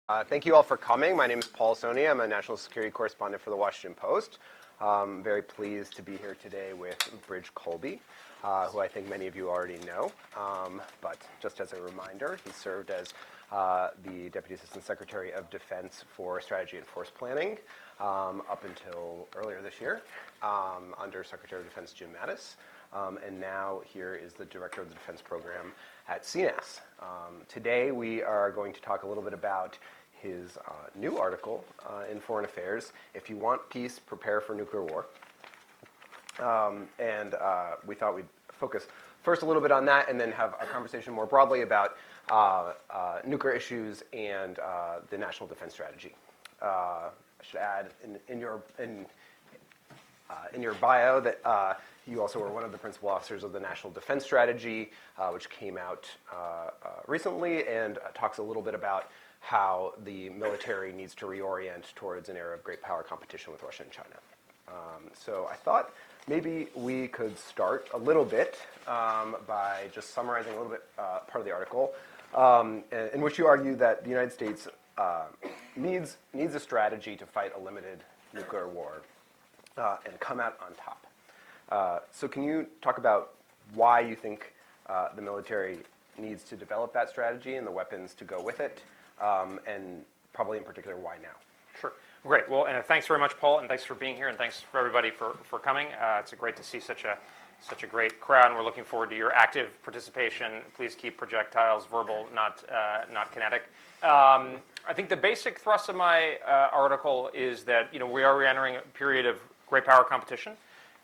Thank you all for coming. My name is Paul Sonne. I'm a national security correspondent for the Washington Post. Very pleased to be here today with Elbridge Colby, who I think many of you already know. But just as a reminder, he served as the Deputy Assistant Secretary of Defense for Strategy and Force Planning up until earlier this year under Secretary of Defense Jim Mattis. And now here is the Director of the Defense Program at CNAS. Today we are going to talk a little bit about his new article in Foreign Affairs, If You Want Peace, Prepare for Nuclear War. And we thought we'd focus first a little bit on that and then have a conversation more broadly about nuclear issues and the national defense strategy. I should add in your bio that you also were one of the principal officers of the National Defense Strategy, which came out recently and talks a little bit about how the military needs to reorient towards an era of great power competition with Russia and China. So I thought maybe we could start a little bit by just summarizing a little bit part of the article, in which you argue that the United States needs a strategy to fight a limited nuclear war and come out on top. So can you talk about why you think the military needs to develop that strategy and the weapons to go with it, and probably in particular why now? Sure. Great. Well, and thanks very much, Paul, and thanks for being here, and thanks for everybody for coming. It's great to see such a great crowd, and we're looking forward to your active participation. Please keep projectiles verbal, not kinetic. I think the basic thrust of my article is that we are entering a period of great power competition,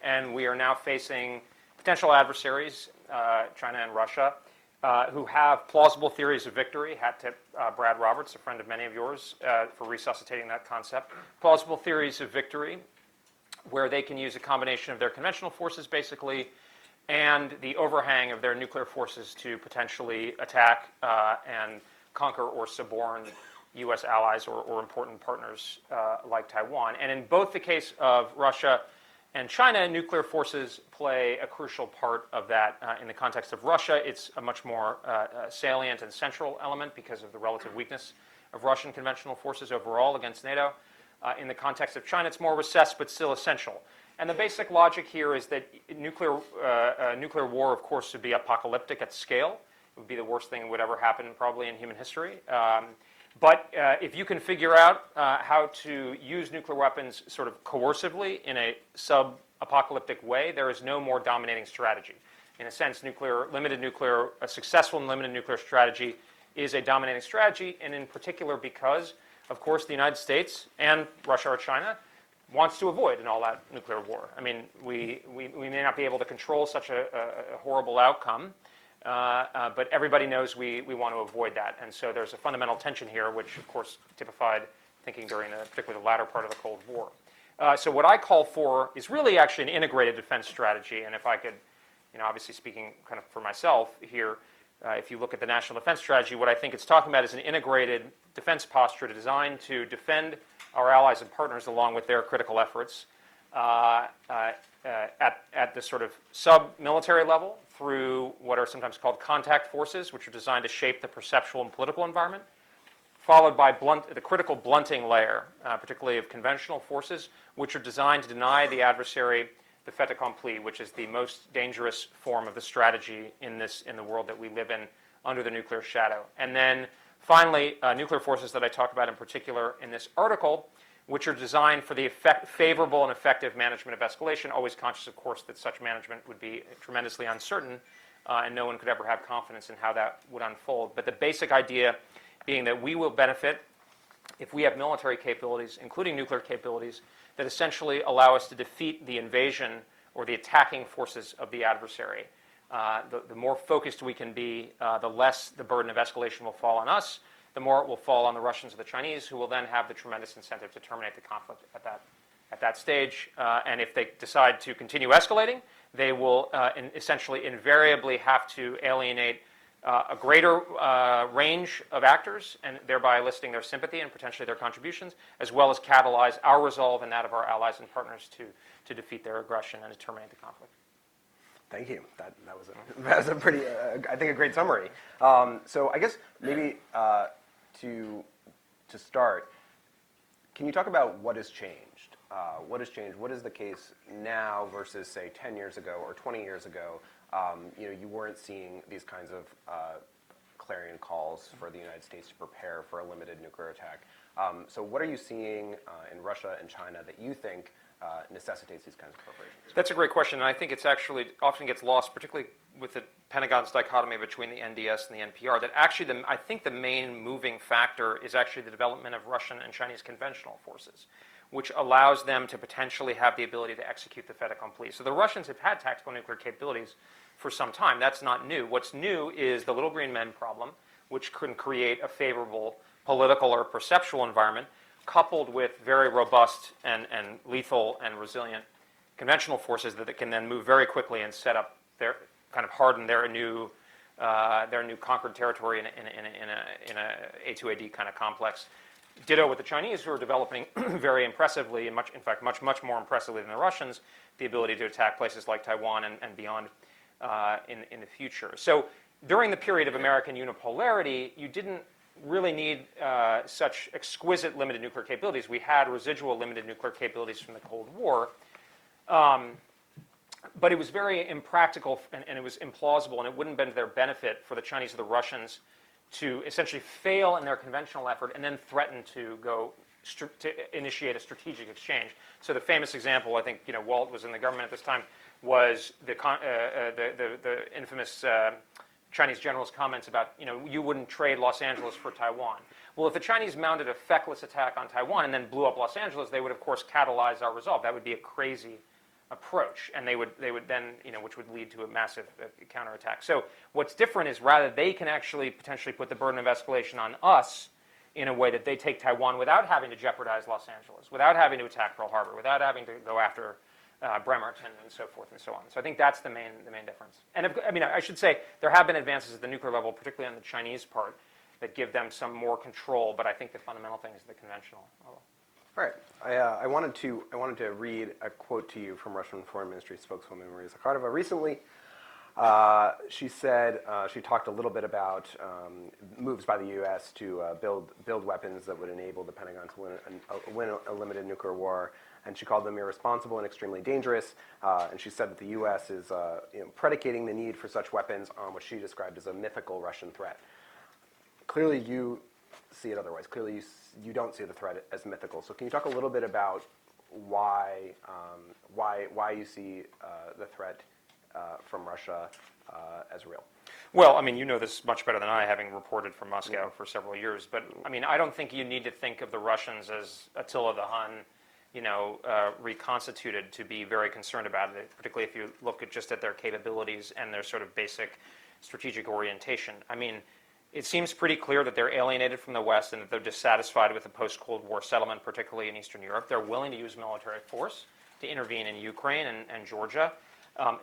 and we are now facing potential adversaries, China and Russia, who have plausible theories of victory. Hat tip Brad Roberts, a friend of many of yours, for resuscitating that concept. Plausible theories of victory, where they can use a combination of their conventional forces, basically, and the overhang of their nuclear forces to potentially attack and conquer or suborn U.S. allies or important partners like Taiwan. And in both the case of Russia and China, nuclear forces play a crucial part of that. In the context of Russia, it's a much more salient and central element because of the relative weakness of Russian conventional forces overall against NATO. In the context of China, it's more recessed but still essential. And the basic logic here is that nuclear war, of course, would be apocalyptic at scale. It would be the worst thing that would ever happen probably in human history. But if you can figure out how to use nuclear weapons sort of coercively in a sub-apocalyptic way, there is no more dominating strategy. In a sense, a successful and limited nuclear strategy is a dominating strategy, and in particular because, of course, the United States and Russia or China wants to avoid an all-out nuclear war. I mean, we may not be able to control such a horrible outcome, but everybody knows we want to avoid that. And so there's a fundamental tension here, which, of course, typified thinking during particularly the latter part of the Cold War. So what I call for is really actually an integrated defense strategy. And if I could, obviously speaking kind of for myself here, if you look at the National Defense Strategy, what I think it's talking about is an integrated defense posture designed to defend our allies and partners along with their critical efforts at the sort of sub-military level through what are sometimes called contact forces, which are designed to shape the perceptual and political environment, followed by the critical blunting layer, particularly of conventional forces, which are designed to deny the adversary the fait accompli, which is the most dangerous form of the strategy in the world that we live in under the nuclear shadow. And then finally, nuclear forces that I talk about in particular in this article, which are designed for the favorable and effective management of escalation, always conscious, of course, that such management would be tremendously uncertain, and no one could ever have confidence in how that would unfold. But the basic idea being that we will benefit if we have military capabilities, including nuclear capabilities, that essentially allow us to defeat the invasion or the attacking forces of the adversary. The more focused we can be, the less the burden of escalation will fall on us, the more it will fall on the Russians or the Chinese, who will then have the tremendous incentive to terminate the conflict at that stage. And if they decide to continue escalating, they will essentially invariably have to alienate a greater range of actors, and thereby eliciting their sympathy and potentially their contributions, as well as catalyze our resolve and that of our allies and partners to defeat their aggression and to terminate the conflict. Thank you. That was a pretty, I think, a great summary. So I guess maybe to to start, can you talk about what has changed? What has changed? What is the case now versus, say, 10 years ago or 20 years ago? You weren't seeing these kinds of clarion calls for the United States to prepare for a limited nuclear attack. So what are you seeing in Russia and China that you think necessitates these kinds of preparations? That's a great question, and I think it's actually often gets lost, particularly with the Pentagon's dichotomy between the NDS and the NPR, that actually I think the main moving factor is actually the development of Russian and Chinese conventional forces, which allows them to potentially have the ability to execute the fait accompli. So the Russians have had tactical nuclear capabilities for some time. That's not new. What's new is the little green men problem, which can create a favorable political or perceptual environment, coupled with very robust and lethal and resilient conventional forces that can then move very quickly and set up their kind of harden their new conquered territory in a A2AD kind of complex. Ditto with the Chinese, who are developing very impressively, and much more impressively than the Russians, the ability to attack places like Taiwan and beyond in the future. So during the period of American unipolarity, you didn't really need such exquisite limited nuclear capabilities. We had residual limited nuclear capabilities from the Cold War, but it was very impractical and it was implausible, and it wouldn't have been to their benefit for the Chinese or the Russians to essentially fail in their conventional effort and then threaten to initiate a strategic exchange. So the famous example, I think Walt was in the government at this time, was the infamous Chinese general's comments about you wouldn't trade Los Angeles for Taiwan. Well, if the Chinese mounted a feckless attack on Taiwan and then blew up Los Angeles, they would of course catalyze our resolve. That would be a crazy approach, and they would then which would lead to a massive counterattack. So what's different is rather they can actually potentially put the burden of escalation on us in a way that they take Taiwan without having to jeopardize Los Angeles, without having to attack Pearl Harbor, without having to go after Bremerton and so forth and so on. So I think that's the main difference. And I should say there have been advances at the nuclear level, particularly on the Chinese part, that give them some more control. But I think the fundamental thing is the conventional level. All right. I wanted to read a quote to you from Russian Foreign Ministry spokeswoman Maria Zakharova recently. She said she talked a little bit about moves by the U.S. to build weapons that would enable the Pentagon to win a limited nuclear war, and she called them irresponsible and extremely dangerous. And she said that the U.S. is predicating the need for such weapons on what she described as a mythical Russian threat. Clearly, you see it otherwise. Clearly, you don't see the threat as mythical. So, can you talk a little bit about why you see the threat from Russia as real? Well, you know this much better than I, having reported from Moscow for several years. But I don't think you need to think of the Russians as Attila the Hun, reconstituted to be very concerned about it. Particularly if you look at their capabilities and their sort of basic strategic orientation. It seems pretty clear that they're alienated from the West and that they're dissatisfied with the post-Cold War settlement, particularly in Eastern Europe. They're willing to use military force to intervene in Ukraine and Georgia.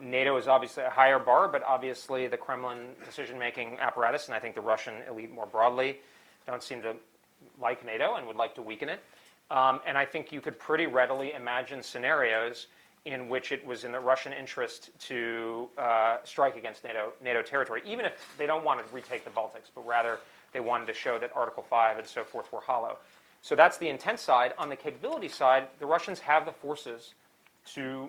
NATO is obviously a higher bar, but obviously the Kremlin decision-making apparatus, and I think the Russian elite more broadly, don't seem to like NATO and would like to weaken it. And I think you could pretty readily imagine scenarios in which it was in the Russian interest to strike against NATO territory, even if they don't want to retake the Baltics, but rather they wanted to show that Article 5 and so forth were hollow. So that's the intent side. On the capability side, the Russians have the forces to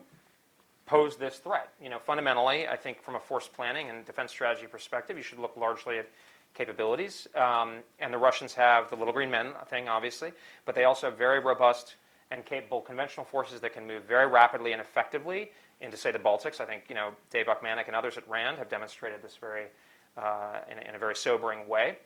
pose this threat. Fundamentally, I think from a force planning and defense strategy perspective, you should look largely at capabilities. And the Russians have the little green men thing, obviously, but they also have very robust and capable conventional forces that can move very rapidly and effectively into, say, the Baltics. I think Dave Buckmanik and others at RAND have demonstrated this in a very sobering way.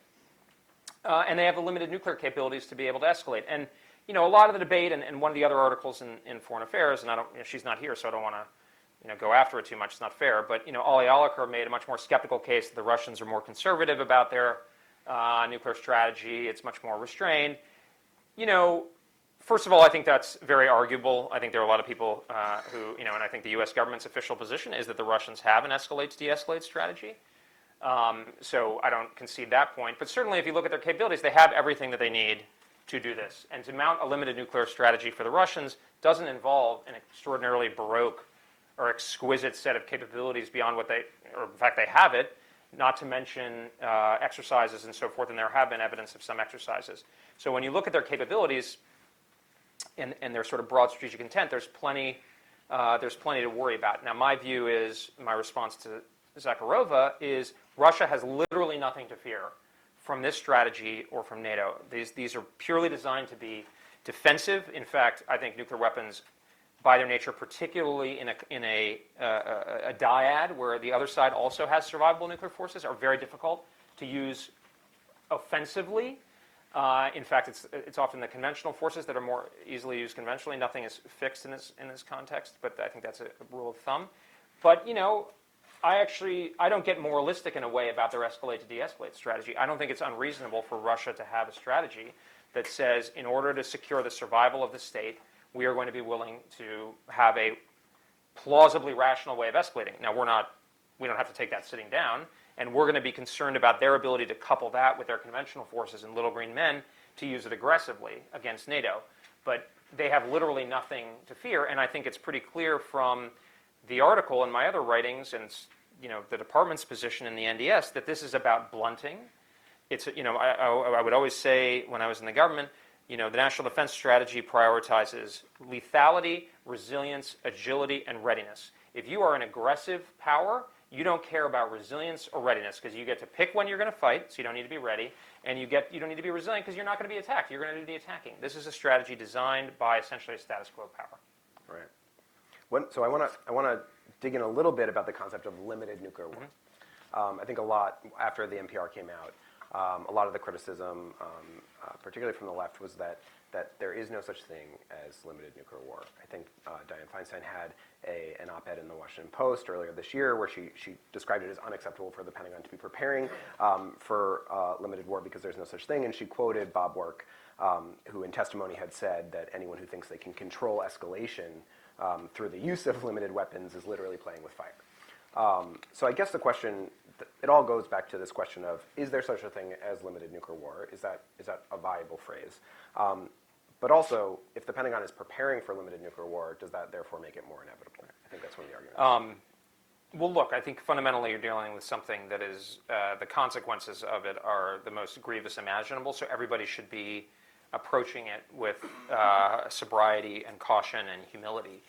And they have the limited nuclear capabilities to be able to escalate. And a lot of the debate, and one of the other articles in Foreign Affairs, and she's not here, so I don't want to go after it too much. It's not fair. But Ali Aliker made a much more skeptical case that the Russians are more conservative about their nuclear strategy. It's much more restrained. First of all, I think that's very arguable. I think there are a lot of people who, and I think the U.S. government's official position is that the Russians have an escalate-to-de-escalate strategy. So I don't concede that point. But certainly, if you look at their capabilities, they have everything that they need to do this. And to mount a limited nuclear strategy for the Russians doesn't involve an extraordinarily baroque or exquisite set of capabilities beyond what in fact, they have it. not to mention exercises and so forth, and there have been evidence of some exercises. So when you look at their capabilities and their sort of broad strategic intent, there's plenty to worry about. Now, my view is, my response to Zakharova is, Russia has literally nothing to fear from this strategy or from NATO. These are purely designed to be defensive. In fact, I think nuclear weapons, by their nature, particularly in a dyad where the other side also has survivable nuclear forces, are very difficult to use offensively. In fact, it's often the conventional forces that are more easily used conventionally. Nothing is fixed in this context, but I think that's a rule of thumb. But I don't get moralistic in a way about their escalate to de-escalate strategy. I don't think it's unreasonable for Russia to have a strategy that says, in order to secure the survival of the state, we are going to be willing to have a plausibly rational way of escalating. Now, we don't have to take that sitting down, and we're going to be concerned about their ability to couple that with their conventional forces and little green men to use it aggressively against NATO. But they have literally nothing to fear, and I think it's pretty clear from the article and my other writings and the department's position in the NDS that this is about blunting. It's I would always say when I was in the government, the National Defense Strategy prioritizes lethality, resilience, agility, and readiness. If you are an aggressive power, you don't care about resilience or readiness because you get to pick when you're going to fight, so you don't need to be ready, and you don't need to be resilient because you're not going to be attacked. You're going to do the attacking. This is a strategy designed by essentially a status quo power. Right. So I want to dig in a little bit about the concept of limited nuclear war. I think a lot after the NPR came out, a lot of the criticism, particularly from the left, was that there is no such thing as limited nuclear war. I think Dianne Feinstein had an op-ed in the Washington Post earlier this year where she described it as unacceptable for the Pentagon to be preparing for limited war because there's no such thing, and she quoted Bob Work, who in testimony had said that anyone who thinks they can control escalation through the use of limited weapons is literally playing with fire. So I guess the question, it all goes back to this question of, is there such a thing as limited nuclear war? Is that a viable phrase? But also, if the Pentagon is preparing for limited nuclear war, does that therefore make it more inevitable? I think that's one of the arguments. Well, look, I think fundamentally you're dealing with something that is, the consequences of it are the most grievous imaginable, so everybody should be approaching it with sobriety and caution and humility.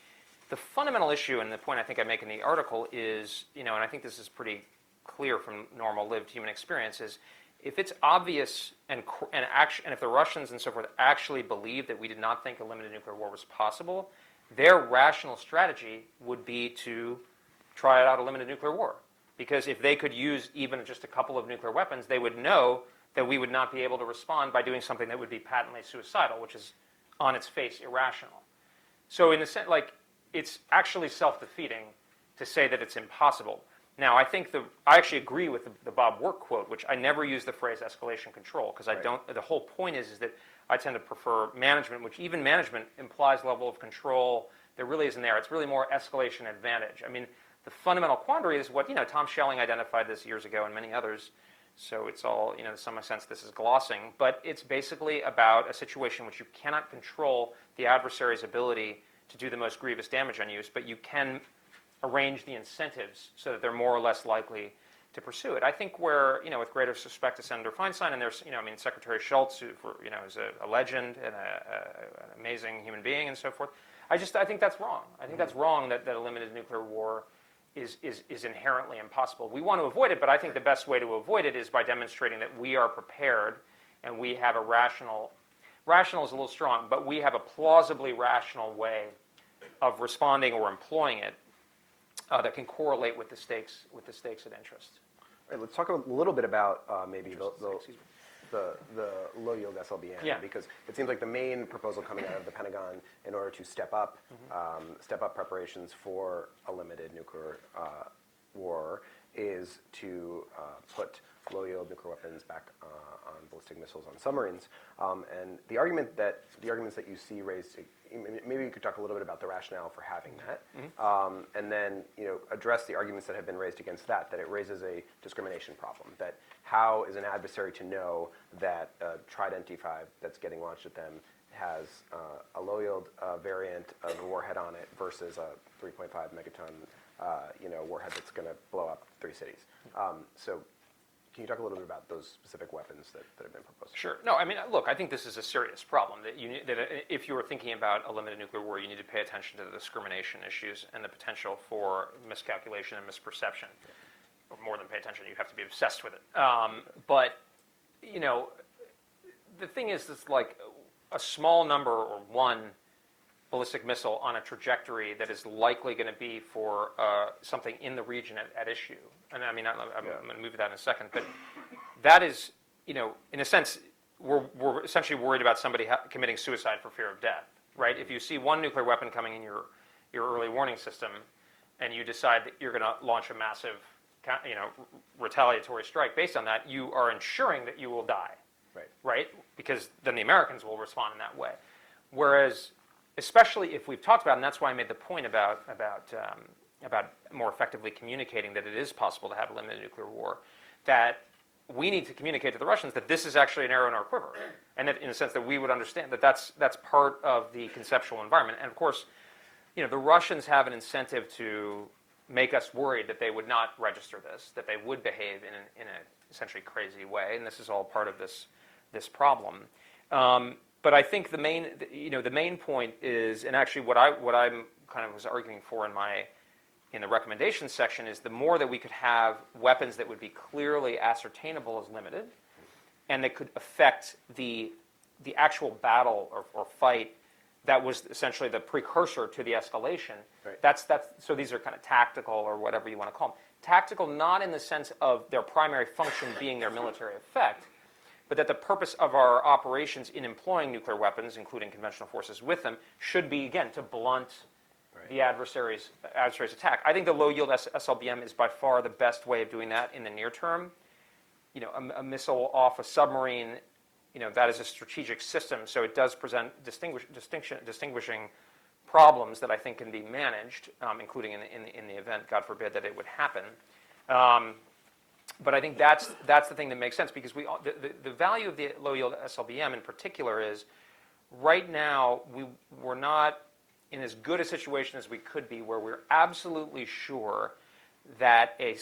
The fundamental issue, and the point I think I make in the article is, and I think this is pretty clear from normal lived human experience, is if it's obvious and if the Russians and so forth actually believe that we did not think a limited nuclear war was possible, their rational strategy would be to try out a limited nuclear war. Because if they could use even just a couple of nuclear weapons, they would know that we would not be able to respond by doing something that would be patently suicidal, which is on its face irrational. So in the sense, it's actually self-defeating to say that it's impossible. Now, I think I actually agree with the Bob Work quote, which I never use the phrase escalation control, because the whole point is that I tend to prefer management, which even management implies level of control that really isn't there. It's really more escalation advantage. I mean, the fundamental quandary is what, Tom Schelling identified this years ago and many others, so it's all, in some sense this is glossing, but it's basically about a situation in which you cannot control the adversary's ability to do the most grievous damage on you, but you can arrange the incentives so that they're more or less likely to pursue it. I think where, with greater respect to Senator Feinstein, and there's, Secretary Schultz, who, is a legend and an amazing human being and so forth. I think that's wrong. I think that's wrong that a limited nuclear war is inherently impossible. We want to avoid it, but I think the best way to avoid it is by demonstrating that we are prepared and we have a rational is a little strong, but we have a plausibly rational way of responding or employing it that can correlate with the stakes at interest. All right, let's talk a little bit about maybe the low-yield SLBM, because it seems like the main proposal coming out of the Pentagon in order to step up preparations for a limited nuclear war is to put low-yield nuclear weapons back on ballistic missiles on submarines. And the arguments that you see raised, maybe you could talk a little bit about the rationale for having that, and then address the arguments that have been raised against that it raises a discrimination problem. That how is an adversary to know that a Trident D5 that's getting launched at them has a low-yield variant of a warhead on it versus a 3.5 megaton warhead that's going to blow up 3 cities. So can you talk a little bit about those specific weapons that have been proposed? Sure. No, I mean, look, I think this is a serious problem. That if you were thinking about a limited nuclear war, you need to pay attention to the discrimination issues and the potential for miscalculation and misperception. Or more than pay attention, you have to be obsessed with it. But the thing is, it's like a small number or one ballistic missile on a trajectory that is likely going to be for something in the region at issue. And I mean, I'm going to move to that in a second. But that is, in a sense, we're essentially worried about somebody committing suicide for fear of death, right? If you see one nuclear weapon coming in your early warning system, and you decide that you're going to launch a massive, retaliatory strike based on that, you are ensuring that you will die, right? Because then the Americans will respond in that way. Whereas, especially if we've talked about, and that's why I made the point about more effectively communicating that it is possible to have a limited nuclear war, that we need to communicate to the Russians that this is actually an arrow in our quiver, and that in a sense that we would understand that that's part of the conceptual environment. And of course, the Russians have an incentive to make us worried that they would not register this, that they would behave in an essentially crazy way, and this is all part of this problem. But I think the main point is, and actually what I'm kind of was arguing for in the recommendations section, is the more that we could have weapons that would be clearly ascertainable as limited, and that could affect the actual battle or fight that was essentially the precursor to the escalation. Right. So these are kind of tactical, or whatever you want to call them. Tactical, not in the sense of their primary function being their military effect, but that the purpose of our operations in employing nuclear weapons, including conventional forces with them, should be, again, to blunt the adversary's attack. I think the low-yield SLBM is by far the best way of doing that in the near term. A missile off a submarine, that is a strategic system, so it does present distinguishing problems that I think can be managed, including in the event, God forbid, that it would happen. But I think that's the thing that makes sense, because the value of the low-yield SLBM in particular is, right now we're not in as good a situation as we could be, where we're absolutely sure that a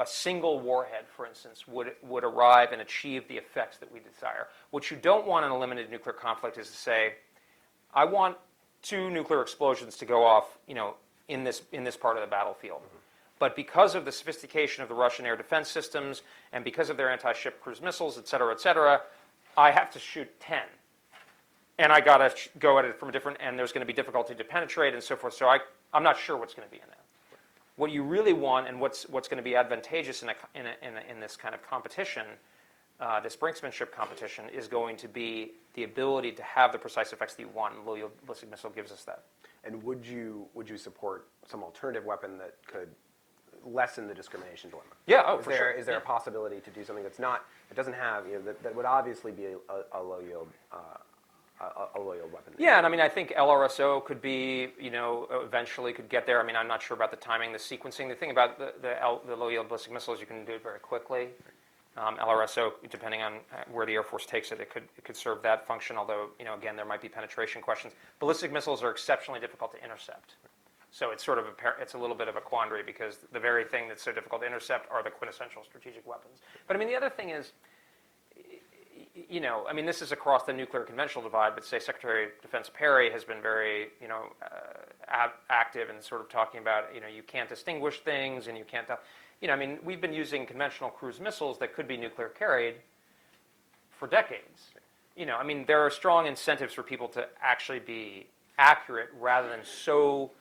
single warhead, for instance, would arrive and achieve the effects that we desire. What you don't want in a limited nuclear conflict is to say, I want 2 nuclear explosions to go off, in this part of the battlefield. Mm-hmm. But because of the sophistication of the Russian air defense systems, and because of their anti-ship cruise missiles, et cetera, I have to shoot 10. And I got to go at it from a different end. There's going to be difficulty to penetrate and so forth. So I'm not sure what's going to be in there. What you really want, and what's going to be advantageous in this kind of competition, this brinksmanship competition, is going to be the ability to have the precise effects that you want. And low-yield ballistic missile gives us that. And would you support some alternative weapon that could lessen the discrimination dilemma? Yeah. For sure. Is there a possibility to do something that's not? It doesn't have. That would obviously be a low-yield. A low-yield weapon. Yeah, and I mean, I think LRSO could be, eventually could get there. I mean, I'm not sure about the timing, the sequencing. The thing about the low-yield ballistic missiles, you can do it very quickly. LRSO, depending on where the Air Force takes it, it could serve that function. Although, again, there might be penetration questions. Ballistic missiles are exceptionally difficult to intercept, so it's sort of it's a little bit of a quandary, because the very thing that's so difficult to intercept are the quintessential strategic weapons. But I mean, the other thing is, this is across the nuclear conventional divide, but say Secretary of Defense Perry has been very, active in sort of talking about, you can't distinguish things, and you can't tell. We've been using conventional cruise missiles that could be nuclear carried for decades. There are strong incentives for people to actually be accurate rather than so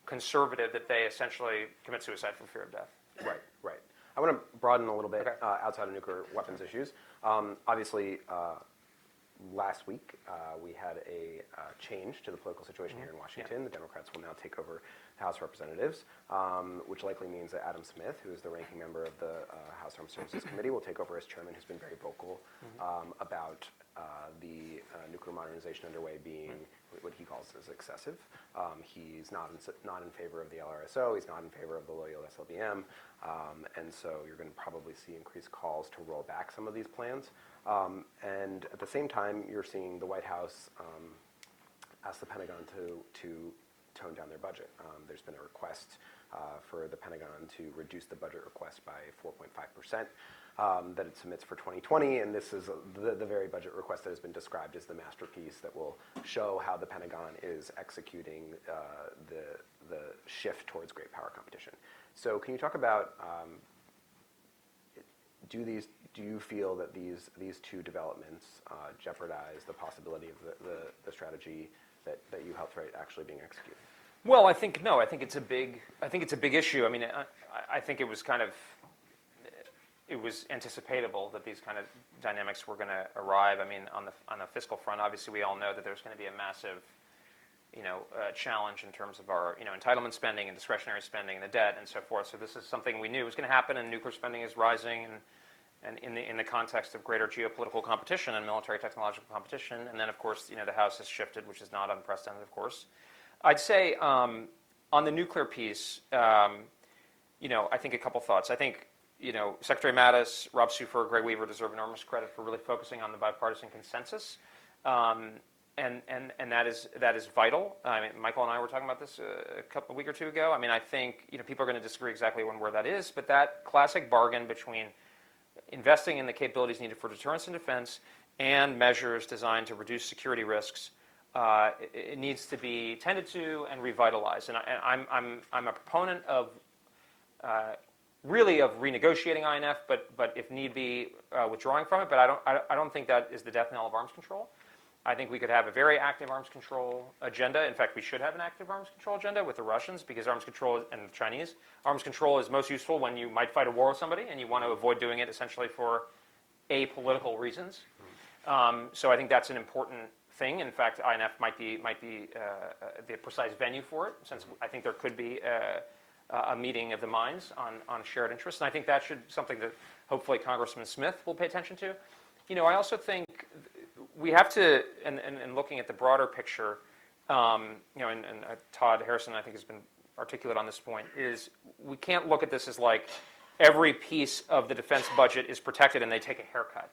conservative that they essentially commit suicide from fear of death. Right. I want to broaden a little bit outside of nuclear weapons issues. Obviously, last week we had a change to the political situation here in Washington. The Democrats will now take over the House of Representatives, which likely means that Adam Smith, who is the ranking member of the House Armed Services Committee, will take over as chairman, who's been very vocal about the nuclear modernization underway being what he calls as excessive. He's not in favor of the LRSO. He's not in favor of the low-yield SLBM. And so you're going to probably see increased calls to roll back some of these plans. And at the same time, you're seeing the White House ask the Pentagon to tone down their budget. There's been a request for the Pentagon to reduce the budget request by 4.5%. That it submits for 2020, and this is the very budget request that has been described as the masterpiece that will show how the Pentagon is executing the shift towards great power competition. So can you talk about, do you feel that these two developments jeopardize the possibility of the strategy that you helped write actually being executed? Well, I think no. I think it's a big issue. I mean, I think it was anticipatable that these kind of dynamics were going to arrive. I mean, on the fiscal front, obviously, we all know that there's going to be a massive, challenge in terms of our, entitlement spending and discretionary spending and the debt and so forth. So this is something we knew was going to happen, and nuclear spending is rising, and in the context of greater geopolitical competition and military technological competition. And then, of course, the House has shifted, which is not unprecedented, of course. I'd say on the nuclear piece, I think a couple thoughts. I think, Secretary Mattis, Rob Sufer, Greg Weaver deserve enormous credit for really focusing on the bipartisan consensus, and that is vital. I mean, Michael and I were talking about this a week or two ago. I mean, I think people are going to disagree exactly on where that is, but that classic bargain between investing in the capabilities needed for deterrence and defense and measures designed to reduce security risks, it needs to be tended to and revitalized. And I'm a proponent of really of renegotiating INF, but if need be, withdrawing from it. But I don't think that is the death knell of arms control. I think we could have a very active arms control agenda. In fact, we should have an active arms control agenda with the Russians, because arms control and the Chinese. Arms control is most useful when you might fight a war with somebody and you want to avoid doing it essentially for apolitical reasons. So I think that's an important thing. In fact, INF might be the precise venue for it, since I think there could be a meeting of the minds on shared interests. And I think that should be something that hopefully Congressman Smith will pay attention to. I also think we have to, and looking at the broader picture, and Todd Harrison, I think, has been articulate on this point, is we can't look at this as like every piece of the defense budget is protected and they take a haircut.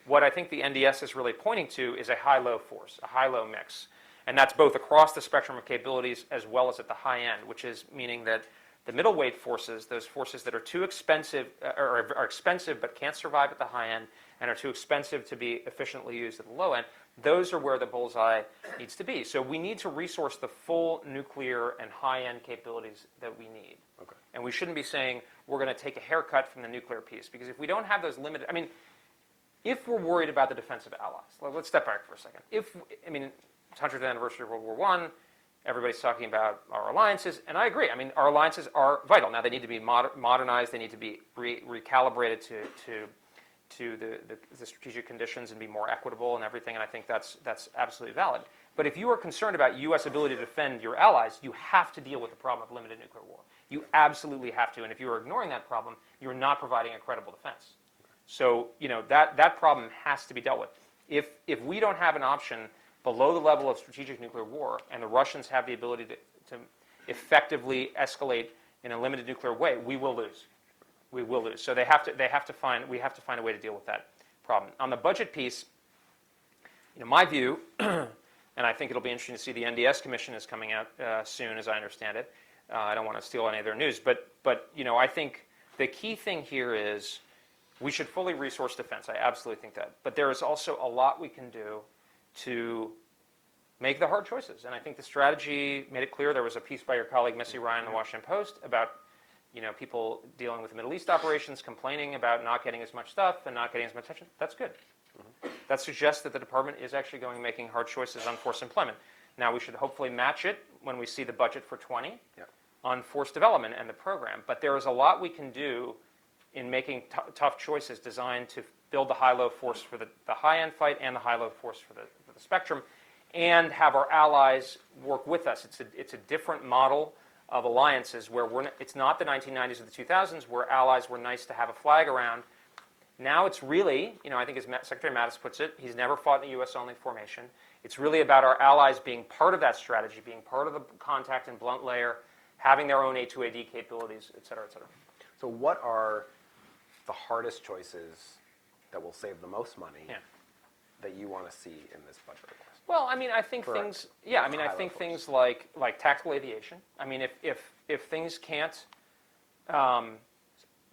What I think the NDS is really pointing to is a high-low force, a high-low mix. And that's both across the spectrum of capabilities as well as at the high end, which is meaning that the middleweight forces, those forces that are too expensive, or are expensive but can't survive at the high end and are too expensive to be efficiently used at the low end, those are where the bullseye needs to be. So we need to resource the full nuclear and high-end capabilities that we need. Okay. And we shouldn't be saying we're going to take a haircut from the nuclear piece, because if we don't have those limited, if we're worried about the defense of allies, let's step back for a second. It's 100th anniversary of World War I. Everybody's talking about our alliances, and I agree. Our alliances are vital. Now, they need to be modernized. They need to be recalibrated to the strategic conditions and be more equitable and everything, and I think that's absolutely valid. But if you are concerned about U.S. ability to defend your allies, you have to deal with the problem of limited nuclear war. You absolutely have to, and if you are ignoring that problem, you're not providing a credible defense. So, that problem has to be dealt with. If we don't have an option below the level of strategic nuclear war, and the Russians have the ability to effectively escalate in a limited nuclear way, we will lose. We will lose. So we have to find a way to deal with that problem. On the budget piece, my view, and I think it'll be interesting to see, the NDS Commission is coming out soon, as I understand it. I don't want to steal any of their news, but I think the key thing here is we should fully resource defense. I absolutely think that. But there is also a lot we can do to make the hard choices. And I think the strategy made it clear. There was a piece by your colleague, Missy Ryan, in the Washington Post about people dealing with Middle East operations, complaining about not getting as much stuff and not getting as much attention. That's good. Mm-hmm. That suggests that the department is actually making hard choices on force employment. Now, we should hopefully match it when we see the budget for 20 on force development and the program. But there is a lot we can do in making tough choices designed to build the high-low force for the high-end fight and the high-low force for the spectrum, and have our allies work with us. It's a different model of alliances where it's not the 1990s or the 2000s where allies were nice to have a flag around. Now it's really, I think as Secretary Mattis puts it, he's never fought in the U.S.-only formation. It's really about our allies being part of that strategy, being part of the contact and blunt layer, having their own A2AD capabilities, et cetera, et cetera. So what are the hardest choices that will save the most money that you want to see in this budget request? Well, I mean, I think For things. Yeah, I mean, I high think levels. things like tactical aviation. I mean, if things can't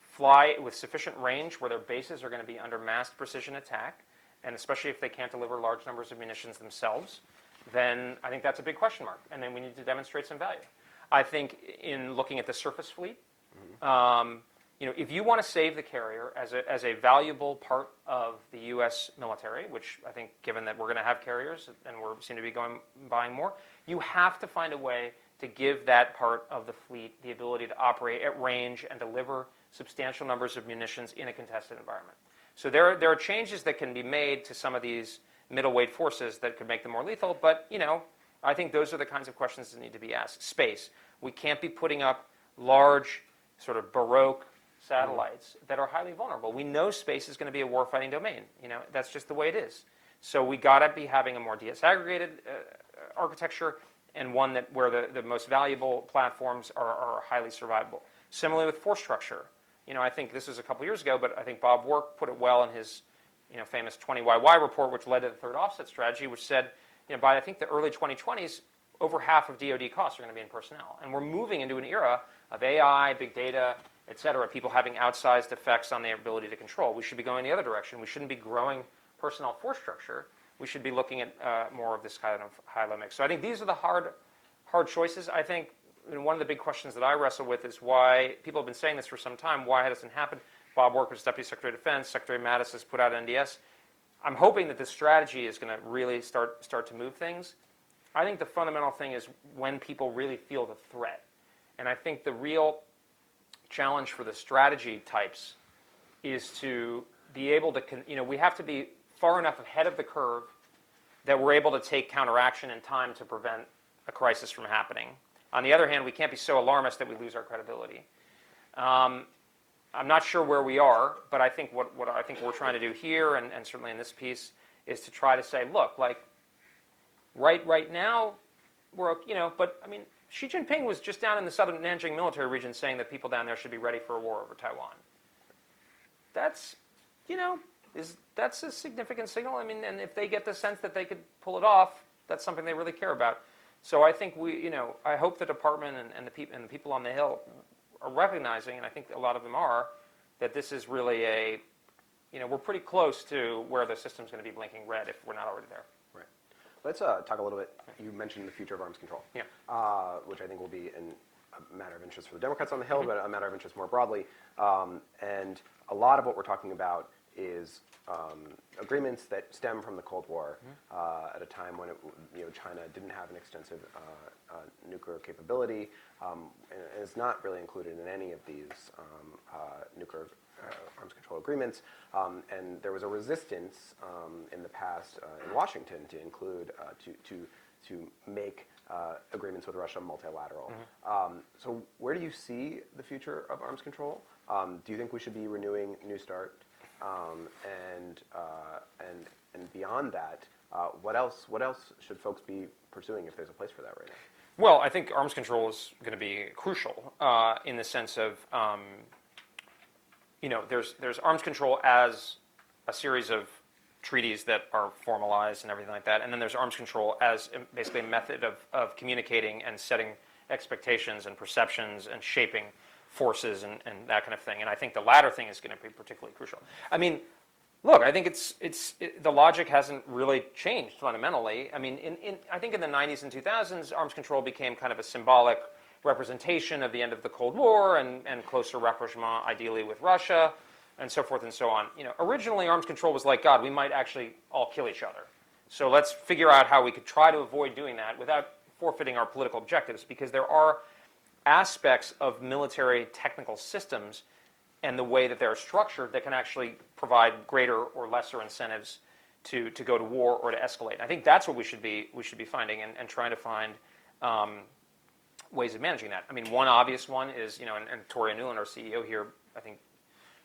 fly with sufficient range where their bases are going to be under massed precision attack, and especially if they can't deliver large numbers of munitions themselves, then I think that's a big question mark. And then we need to demonstrate some value. I think in looking at the surface fleet, if you want to save the carrier as a valuable part of the U.S. military, which I think, given that we're going to have carriers and we seem to be buying more, you have to find a way to give that part of the fleet the ability to operate at range and deliver substantial numbers of munitions in a contested environment. So there are changes that can be made to some of these middleweight forces that could make them more lethal, but I think those are the kinds of questions that need to be asked. Space. We can't be putting up large, sort of Baroque satellites that are highly vulnerable. We know space is going to be a warfighting domain. That's just the way it is. So we got to be having a more disaggregated architecture, and one where the most valuable platforms are highly survivable. Similarly with force structure. I think this was a couple years ago, but I think Bob Work put it well in his famous 20YY report, which led to the third offset strategy, which said by I think the early 2020s, over half of DoD costs are going to be in personnel. And we're moving into an era of AI, big data, et cetera, people having outsized effects on their ability to control. We should be going the other direction. We shouldn't be growing personnel force structure. We should be looking at more of this kind of high-low mix. So I think these are the hard choices. I think one of the big questions that I wrestle with is why people have been saying this for some time, why it doesn't happen. Bob Work was Deputy Secretary of Defense. Secretary Mattis has put out NDS. I'm hoping that this strategy is going to really start to move things. I think the fundamental thing is when people really feel the threat. And I think the real challenge for the strategy types is to be able to, we have to be far enough ahead of the curve that we're able to take counteraction in time to prevent a crisis from happening. On the other hand, we can't be so alarmist that we lose our credibility. I'm not sure where we are, but I think what I think we're trying to do here, and certainly in this piece, is to try to say, look, like right now, we're but I mean, Xi Jinping was just down in the southern Nanjing military region saying that people down there should be ready for a war over Taiwan. That's that's a significant signal. I mean, and if they get the sense that they could pull it off, that's something they really care about. So I think I hope the department and the people on the Hill are recognizing, and I think a lot of them are, that this is really we're pretty close to where the system's going to be blinking red if we're not already there. Right. Let's talk a little bit. You mentioned the future of arms control, which I think will be a matter of interest for the Democrats on the Hill, but a matter of interest more broadly. And a lot of what we're talking about is agreements that stem from the Cold War at a time when China didn't have an extensive nuclear capability, and is not really included in any of these nuclear arms control agreements. And there was a resistance in the past in Washington to include to make agreements with Russia multilateral. So where do you see the future of arms control? Do you think we should be renewing New START? And beyond that, what else should folks be pursuing if there's a place for that right now? Well, I think arms control is going to be crucial in the sense of there's arms control as a series of treaties that are formalized and everything like that, and then there's arms control as basically a method of communicating and setting expectations and perceptions and shaping forces and that kind of thing. And I think the latter thing is going to be particularly crucial. I mean, look, I think the logic hasn't really changed fundamentally. I mean, I think in the 90s and 2000s, arms control became kind of a symbolic representation of the end of the Cold War and closer rapprochement, ideally with Russia, and so forth and so on. Originally arms control was like, God, we might actually all kill each other. So let's figure out how we could try to avoid doing that without forfeiting our political objectives, because there are aspects of military technical systems and the way that they're structured that can actually provide greater or lesser incentives to go to war or to escalate. I think that's what we should be finding and trying to find ways of managing that. I mean, one obvious one is, and Toria Nuland, our CEO here, I think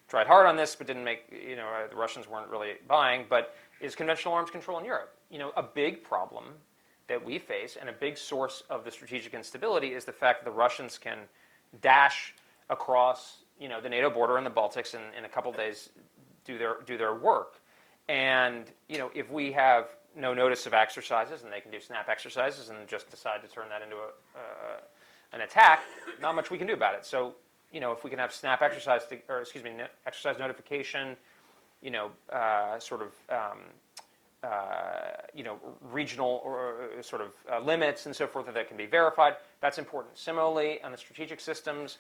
tried hard on this, but didn't make, the Russians weren't really buying, but is conventional arms control in Europe. A big problem that we face and a big source of the strategic instability is the fact that the Russians can dash across, the NATO border in the Baltics and in a couple of days do their work. And, if we have no notice of exercises, and they can do snap exercises and just decide to turn that into an attack, not much we can do about it. So, if we can have snap exercise, exercise notification, sort of, regional or sort of limits and so forth that can be verified, that's important. Similarly, on the strategic systems,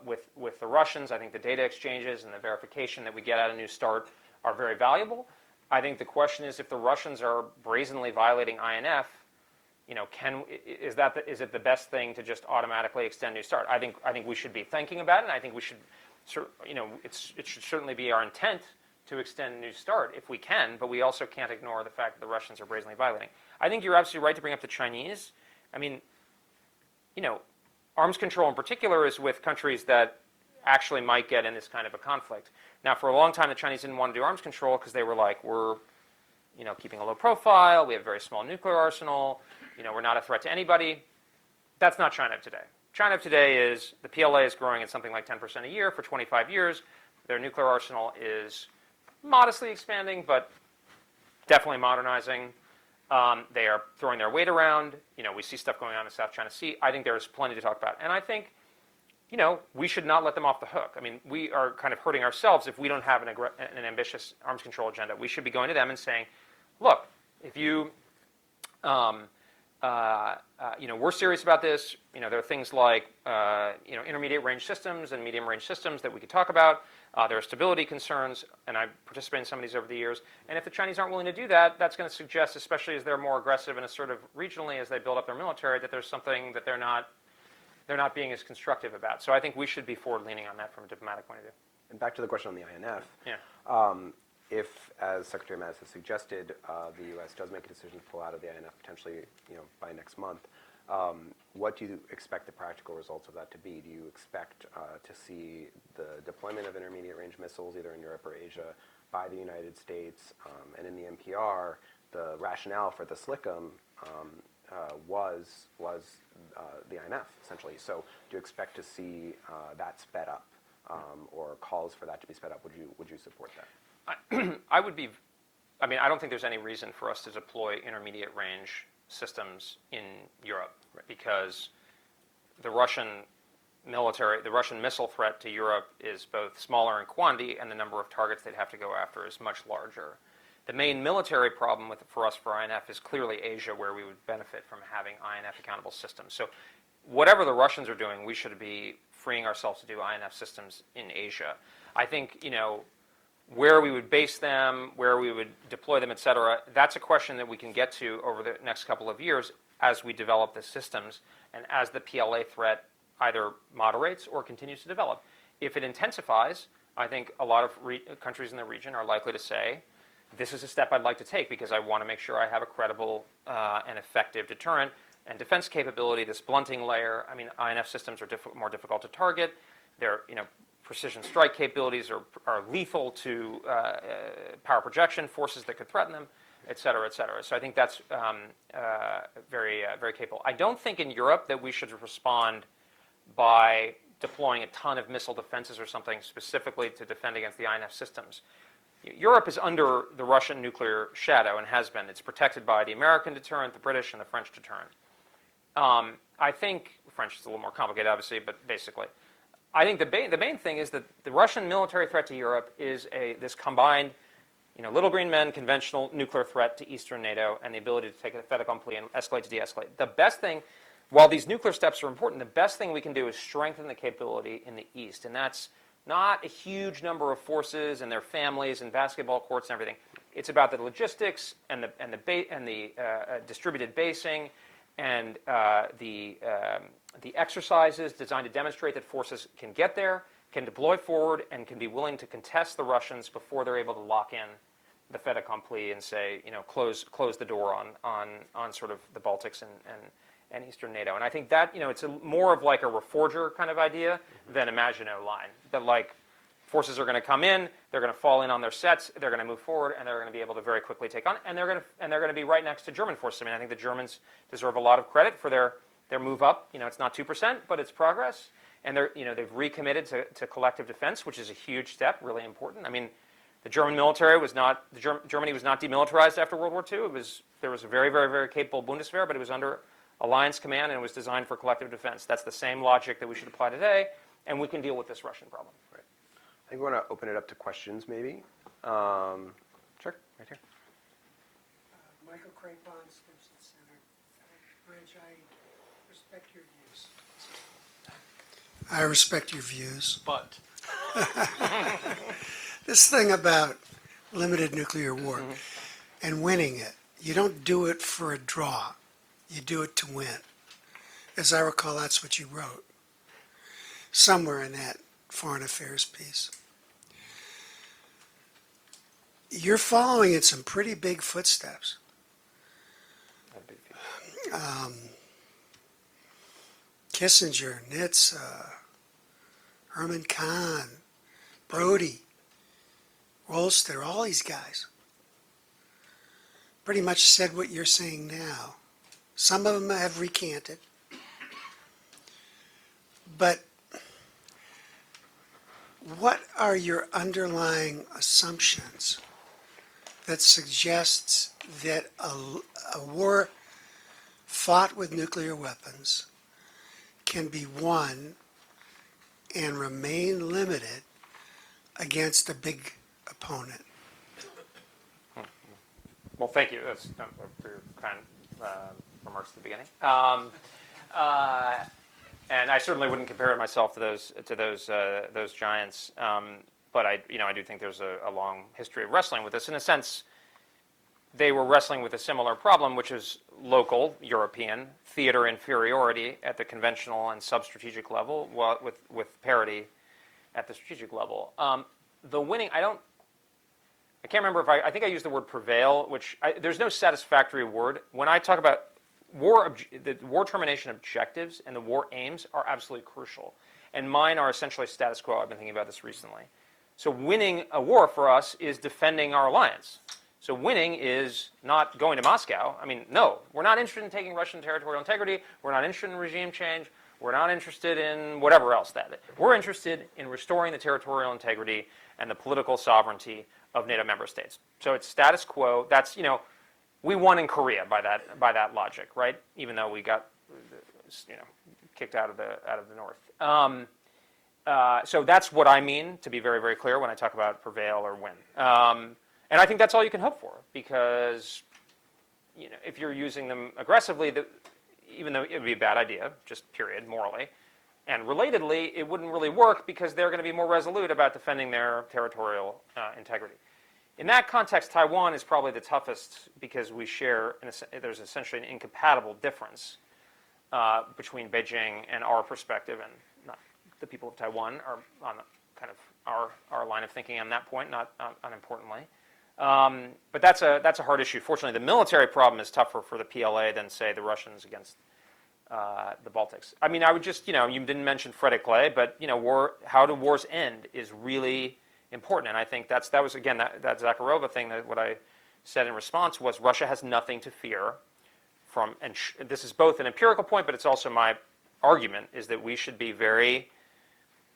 with the Russians, I think the data exchanges and the verification that we get at a new start are very valuable. I think the question is, if the Russians are brazenly violating INF, is it the best thing to just automatically extend New Start? I think we should be thinking about it. And I think we should, it should certainly be our intent to extend New Start if we can. But we also can't ignore the fact that the Russians are brazenly violating. I think you're absolutely right to bring up the Chinese. I mean, arms control in particular is with countries that actually might get in this kind of a conflict. Now, for a long time, the Chinese didn't want to do arms control because they were like, we're, keeping a low profile. We have a very small nuclear arsenal. We're not a threat to anybody. That's not China of today. China of today is the PLA is growing at something like 10% a year for 25 years. Their nuclear arsenal is modestly expanding, but definitely modernizing. They are throwing their weight around. We see stuff going on in the South China Sea. I think there's plenty to talk about. And I think, we should not let them off the hook. I mean, we are kind of hurting ourselves if we don't have an ambitious arms control agenda. We should be going to them and saying, look, if you, we're serious about this. There are things like, intermediate range systems and medium range systems that we could talk about. There are stability concerns, and I've participated in some of these over the years. And if the Chinese aren't willing to do that, that's going to suggest, especially as they're more aggressive and assertive regionally as they build up their military, that there's something that they're not being as constructive about. So I think we should be forward-leaning on that from a diplomatic point of view. And back to the question on the INF. Yeah. If, as Secretary Mattis has suggested, the U.S. does make a decision to pull out of the INF potentially, by next month, what do you expect the practical results of that to be? Do you expect to see the deployment of intermediate-range missiles either in Europe or Asia by the United States? And in the NPR, the rationale for the SLICM was the INF, essentially. So do you expect to see that sped up or calls for that to be sped up? Would you support that? I don't think there's any reason for us to deploy intermediate range systems in Europe, right, because the Russian missile threat to Europe is both smaller in quantity, and the number of targets they'd have to go after is much larger. The main military problem for us for INF is clearly Asia, where we would benefit from having INF accountable systems. So whatever the Russians are doing, we should be freeing ourselves to do INF systems in Asia. I think, where we would base them, where we would deploy them, et cetera, that's a question that we can get to over the next couple of years as we develop the systems and as the PLA threat either moderates or continues to develop. If it intensifies, I think a lot of countries in the region are likely to say, this is a step I'd like to take because I want to make sure I have a credible and effective deterrent and defense capability, this blunting layer. I mean, INF systems are more difficult to target. They're, precision strike capabilities are lethal to power projection forces that could threaten them, et cetera, et cetera. So I think that's very capable. I don't think in Europe that we should respond by deploying a ton of missile defenses or something specifically to defend against the INF systems. Europe is under the Russian nuclear shadow and has been. It's protected by the American deterrent, the British, and the French deterrent. I think French is a little more complicated, obviously, but basically. I think the main thing is that the Russian military threat to Europe is this combined, little green men, conventional nuclear threat to Eastern NATO and the ability to take a fait accompli and escalate to de-escalate. The best thing, while these nuclear steps are important, the best thing we can do is strengthen the capability in the East, and that's not a huge number of forces and their families and basketball courts and everything. It's about the logistics and the distributed basing and the exercises designed to demonstrate that forces can get there, can deploy forward, and can be willing to contest the Russians before they're able to lock in the fait accompli and say, close the door on sort of the Baltics and Eastern NATO. And I think that, it's more of like a reforger kind of idea than a Maginot Line. That like forces are going to come in, they're going to fall in on their sets, they're going to move forward, and they're going to be able to very quickly take on, and they're going to be right next to German forces. I mean, I think the Germans deserve a lot of credit for their move up. It's not 2%, but it's progress. And they've recommitted to collective defense, which is a huge step, really important. I mean, The German military was not, Germany was not demilitarized after World War II. There was a very, very, very capable Bundeswehr, but it was under alliance command and it was designed for collective defense. That's the same logic that we should apply today, and we can deal with this Russian problem. Right. I think we want to open it up to questions, maybe. Sure, right here. Michael Craigpon, Stimson Center. Bridge, I respect your views. I respect your views. But This thing about limited nuclear war and winning it, you don't do it for a draw. You do it to win. As I recall, that's what you wrote somewhere in that foreign affairs piece. You're following in some pretty big footsteps. Kissinger, Nitze, Herman Kahn, Brody, Rolster, all these guys pretty much said what you're saying now. Some of them have recanted. But what are your underlying assumptions that suggests that a war fought with nuclear weapons can be won and remain limited against a big opponent? Well, thank you. That's for your kind remarks at the beginning. And I certainly wouldn't compare myself to those giants. But I do think there's a long history of wrestling with this. In a sense, they were wrestling with a similar problem, which is local European theater inferiority at the conventional and sub-strategic level, with parity at the strategic level. The winning, I can't remember if I think I used the word prevail, which there's no satisfactory word. When I talk about the war termination objectives and the war aims are absolutely crucial. And mine are essentially status quo. I've been thinking about this recently. So winning a war for us is defending our alliance. So winning is not going to Moscow. I mean, no, we're not interested in taking Russian territorial integrity. We're not interested in regime change. We're not interested in whatever else that is. We're interested in restoring the territorial integrity and the political sovereignty of NATO member states. So it's status quo. That's, we won in Korea by that logic, right? Even though we got, kicked out of the North. So that's what I mean, to be very, very clear, when I talk about prevail or win. And I think that's all you can hope for, because if you're using them aggressively, even though it would be a bad idea, just period, morally, and relatedly, it wouldn't really work because they're going to be more resolute about defending their territorial integrity. In that context, Taiwan is probably the toughest because we share, there's essentially an incompatible difference between Beijing and our perspective, and not the people of Taiwan are on kind of our line of thinking on that point, not unimportantly. But that's a hard issue. Fortunately, the military problem is tougher for the PLA than, say, the Russians against the Baltics. I mean, I would just, you didn't mention Frederick Clay, but, how do wars end is really important. And I think that was, again, that Zakharova thing, that what I said in response was Russia has nothing to fear from, and this is both an empirical point, but it's also my argument, is that we should be very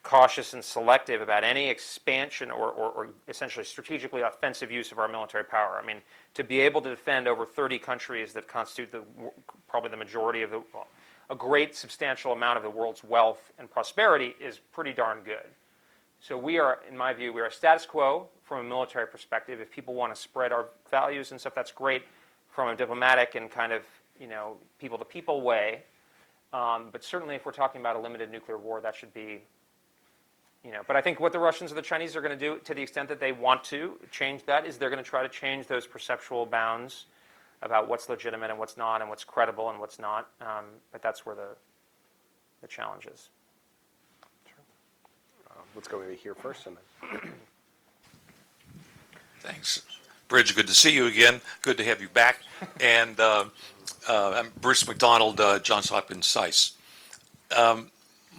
cautious and selective about any expansion or essentially strategically offensive use of our military power. I mean, to be able to defend over 30 countries that constitute probably the majority of a great substantial amount of the world's wealth and prosperity is pretty darn good. So we are, in my view, we are status quo from a military perspective. If people want to spread our values and stuff, that's great from a diplomatic and kind of, people-to-people way. But certainly if we're talking about a limited nuclear war, that should be, But I think what the Russians or the Chinese are going to do, to the extent that they want to change that, is they're going to try to change those perceptual bounds about what's legitimate and what's not, and what's credible and what's not. But that's where the challenge is. Let's go maybe here first. And then. Thanks. Bridge, good to see you again. Good to have you back. And I'm Bruce McDonald, Johns Hopkins SAIS.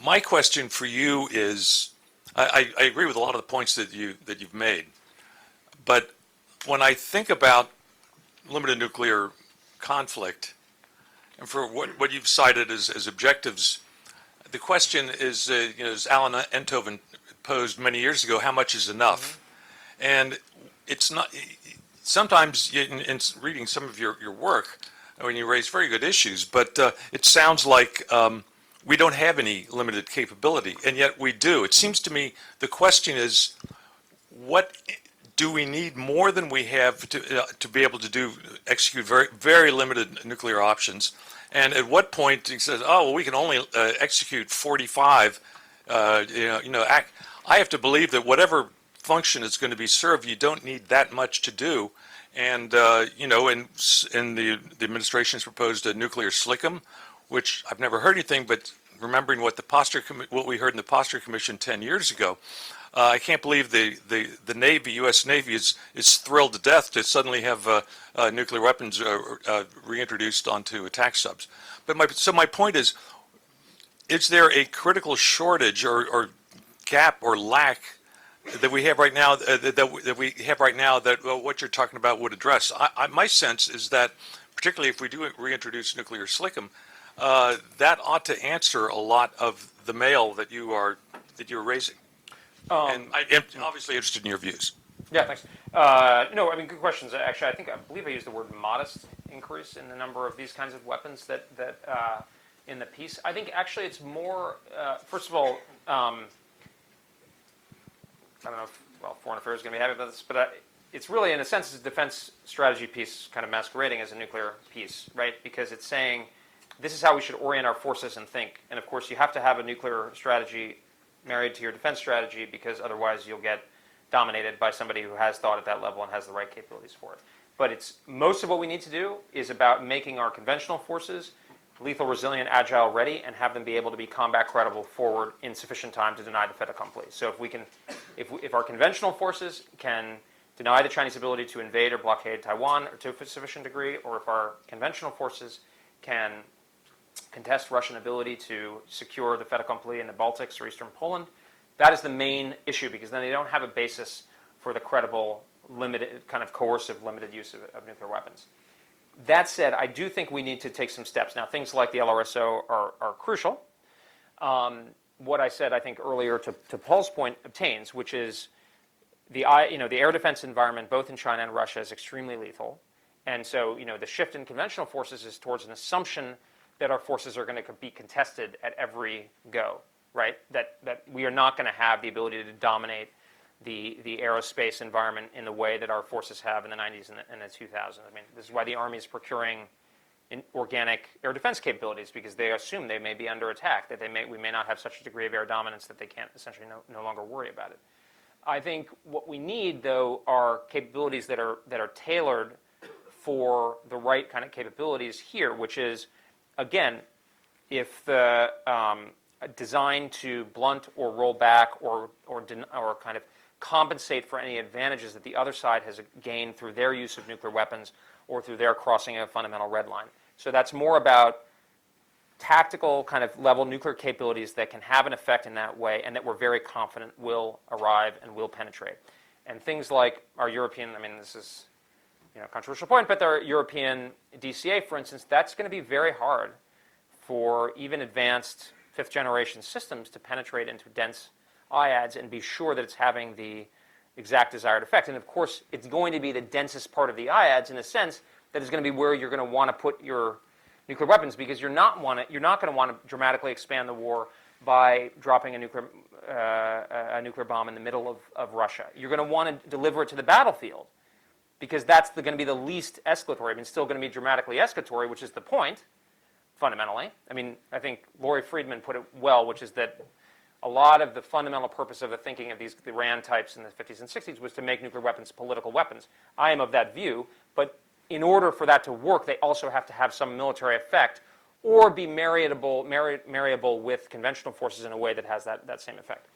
My question for you is, I agree with a lot of the points that you've made, but when I think about limited nuclear conflict, and for what you've cited as objectives, the question is, as Alan Enthoven posed many years ago, how much is enough? And it's not, sometimes in reading some of your work, when you raise very good issues, but it sounds like we don't have any limited capability, and yet we do. It seems to me the question is, what do we need more than we have to be able to execute very, very limited nuclear options? And at what point he says, oh, well, we can only execute 45, I have to believe that whatever function is going to be served, you don't need that much to do. And, in the administration has proposed a nuclear slickum, which I've never heard anything, but remembering what we heard in the Posture Commission 10 years ago, I can't believe the Navy, U.S. Navy, is thrilled to death to suddenly have nuclear weapons reintroduced onto attack subs. But my point is there a critical shortage or gap or lack that we have right now that what you're talking about would address? My sense is that, particularly if we do reintroduce nuclear slickum, that ought to answer a lot of the mail that you're raising. And I'm obviously interested in your views. Yeah, thanks. No, I mean, good questions. Actually, I believe I used the word modest increase in the number of these kinds of weapons that in the piece. I think actually it's more, first of all, I don't know if, Foreign Affairs is going to be happy about this, but it's really, in a sense, it's a defense strategy piece kind of masquerading as a nuclear piece, right? Because it's saying this is how we should orient our forces and think. And of course, you have to have a nuclear strategy married to your defense strategy, because otherwise you'll get dominated by somebody who has thought at that level and has the right capabilities for it. But most of what we need to do is about making our conventional forces lethal, resilient, agile, ready, and have them be able to be combat credible forward in sufficient time to deny the fait accompli. So if our conventional forces can deny the Chinese ability to invade or blockade Taiwan to a sufficient degree, or if our conventional forces can contest Russian ability to secure the fait accompli in the Baltics or eastern Poland, that is the main issue, because then they don't have a basis for the credible, limited, kind of coercive, limited use of nuclear weapons. That said, I do think we need to take some steps. Now, things like the LRSO are crucial. What I said, I think, earlier to Paul's point obtains, which is the air defense environment, both in China and Russia, is extremely lethal. And so, the shift in conventional forces is towards an assumption that our forces are going to be contested at every go, right? That we are not going to have the ability to dominate the aerospace environment in the way that our forces have in the 90s and the 2000s. I mean, this is why the Army is procuring organic air defense capabilities, because they assume they may be under attack, that we may not have such a degree of air dominance that they can't essentially no longer worry about it. I think what we need, though, are capabilities that are tailored for the right kind of capabilities here, which is, again, if the designed to blunt or roll back or kind of compensate for any advantages that the other side has gained through their use of nuclear weapons or through their crossing a fundamental red line. So that's more about tactical kind of level nuclear capabilities that can have an effect in that way, and that we're very confident will arrive and will penetrate. And things like our European, I mean, this is a controversial point, but our European DCA, for instance, that's going to be very hard for even advanced fifth-generation systems to penetrate into dense IADs and be sure that it's having the exact desired effect. And of course, it's going to be the densest part of the IADs in a sense that is going to be where you're going to want to put your nuclear weapons, because you're not going to want to dramatically expand the war by dropping a nuclear bomb in the middle of Russia. You're going to want to deliver it to the battlefield, because that's going to be the least escalatory. I mean, it's still going to be dramatically escalatory, which is the point, fundamentally. I mean, I think Laurie Friedman put it well, which is that a lot of the fundamental purpose of the thinking of the RAND types in the 50s and 60s was to make nuclear weapons political weapons. I am of that view, but in order for that to work, they also have to have some military effect or be marryable with conventional forces in a way that has that same effect.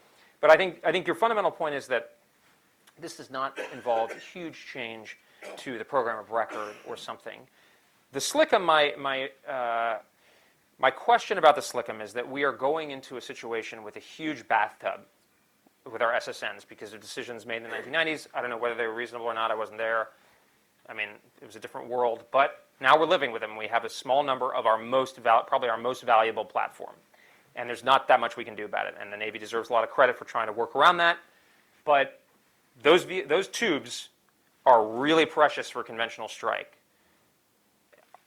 But I think your fundamental point is that this does not involve a huge change to the program of record or something. The SLCM, my question about the SLCM is that we are going into a situation with a huge bathtub with our SSNs because of decisions made in the 1990s. I don't know whether they were reasonable or not. I wasn't there. I mean, it was a different world. But now we're living with them. We have a small number of our probably our most valuable platform. And there's not that much we can do about it. And the Navy deserves a lot of credit for trying to work around that. But those tubes are really precious for conventional strike.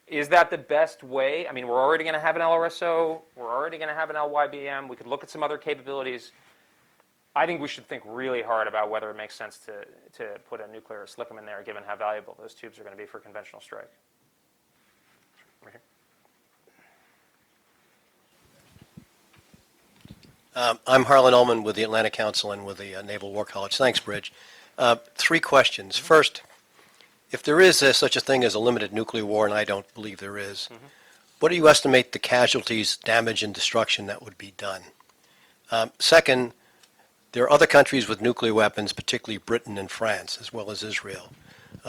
Is that the best way? I mean, we're already going to have an LRSO. We're already going to have an LYBM. We could look at some other capabilities. I think we should think really hard about whether it makes sense to put a nuclear SLICM in there, given how valuable those tubes are going to be for conventional strike. Right here. I'm Harlan Ullman with the Atlantic Council and with the Naval War College. Thanks, Bridge. 3 questions. First, if there is such a thing as a limited nuclear war, and I don't believe there is, what do you estimate the casualties, damage, and destruction that would be done? Second, there are other countries with nuclear weapons, particularly Britain and France, as well as Israel.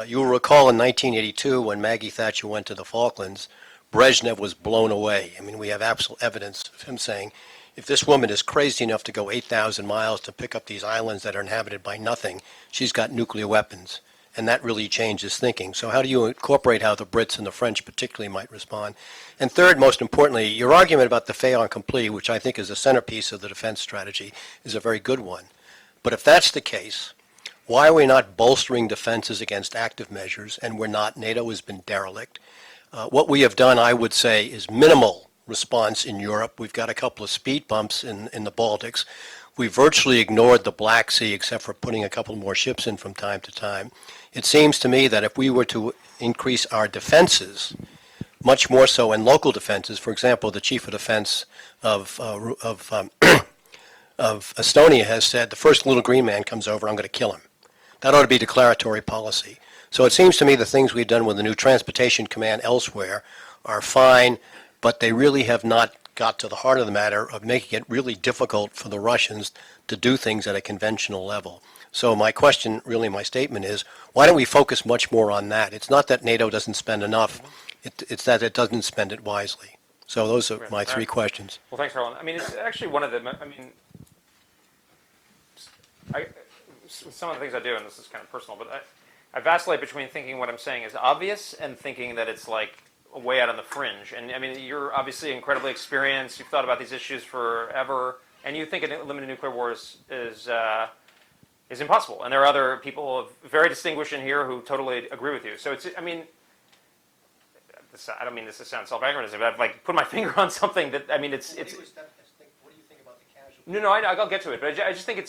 You will recall in 1982 when Maggie Thatcher went to the Falklands, Brezhnev was blown away. I mean, we have absolute evidence of him saying, if this woman is crazy enough to go 8,000 miles to pick up these islands that are inhabited by nothing, she's got nuclear weapons. And that really changed his thinking. So how do you incorporate how the Brits and the French particularly might respond? And third, most importantly, your argument about the fait accompli, which I think is a centerpiece of the defense strategy, is a very good one. But if that's the case, why are we not bolstering defenses against active measures, and we're not? NATO has been derelict. What we have done, I would say, is minimal response in Europe. We've got a couple of speed bumps in the Baltics. We virtually ignored the Black Sea except for putting a couple more ships in from time to time. It seems to me that if we were to increase our defenses, much more so in local defenses, for example, the chief of defense of Estonia has said, the first little green man comes over, I'm going to kill him. That ought to be declaratory policy. So it seems to me the things we've done with the new transportation command elsewhere are fine, but they really have not got to the heart of the matter of making it really difficult for the Russians to do things at a conventional level. So my question, really my statement is, why don't we focus much more on that? It's not that NATO doesn't spend enough, it's that it doesn't spend it wisely. So those are my 3 questions. Well, thanks, Harlan. I mean, it's actually one of the, some of the things I do, and this is kind of personal, but I vacillate between thinking what I'm saying is obvious and thinking that it's like way out on the fringe. And I mean, you're obviously incredibly experienced. You've thought about these issues forever, and you think a limited nuclear war is impossible. And there are other people very distinguished in here who totally agree with you. So it's, I mean, I don't mean this to sound self-aggrandizing, but I've like put my finger on something that, I mean, it's. What do you think about the casualties? No, I'll get to it, but I just think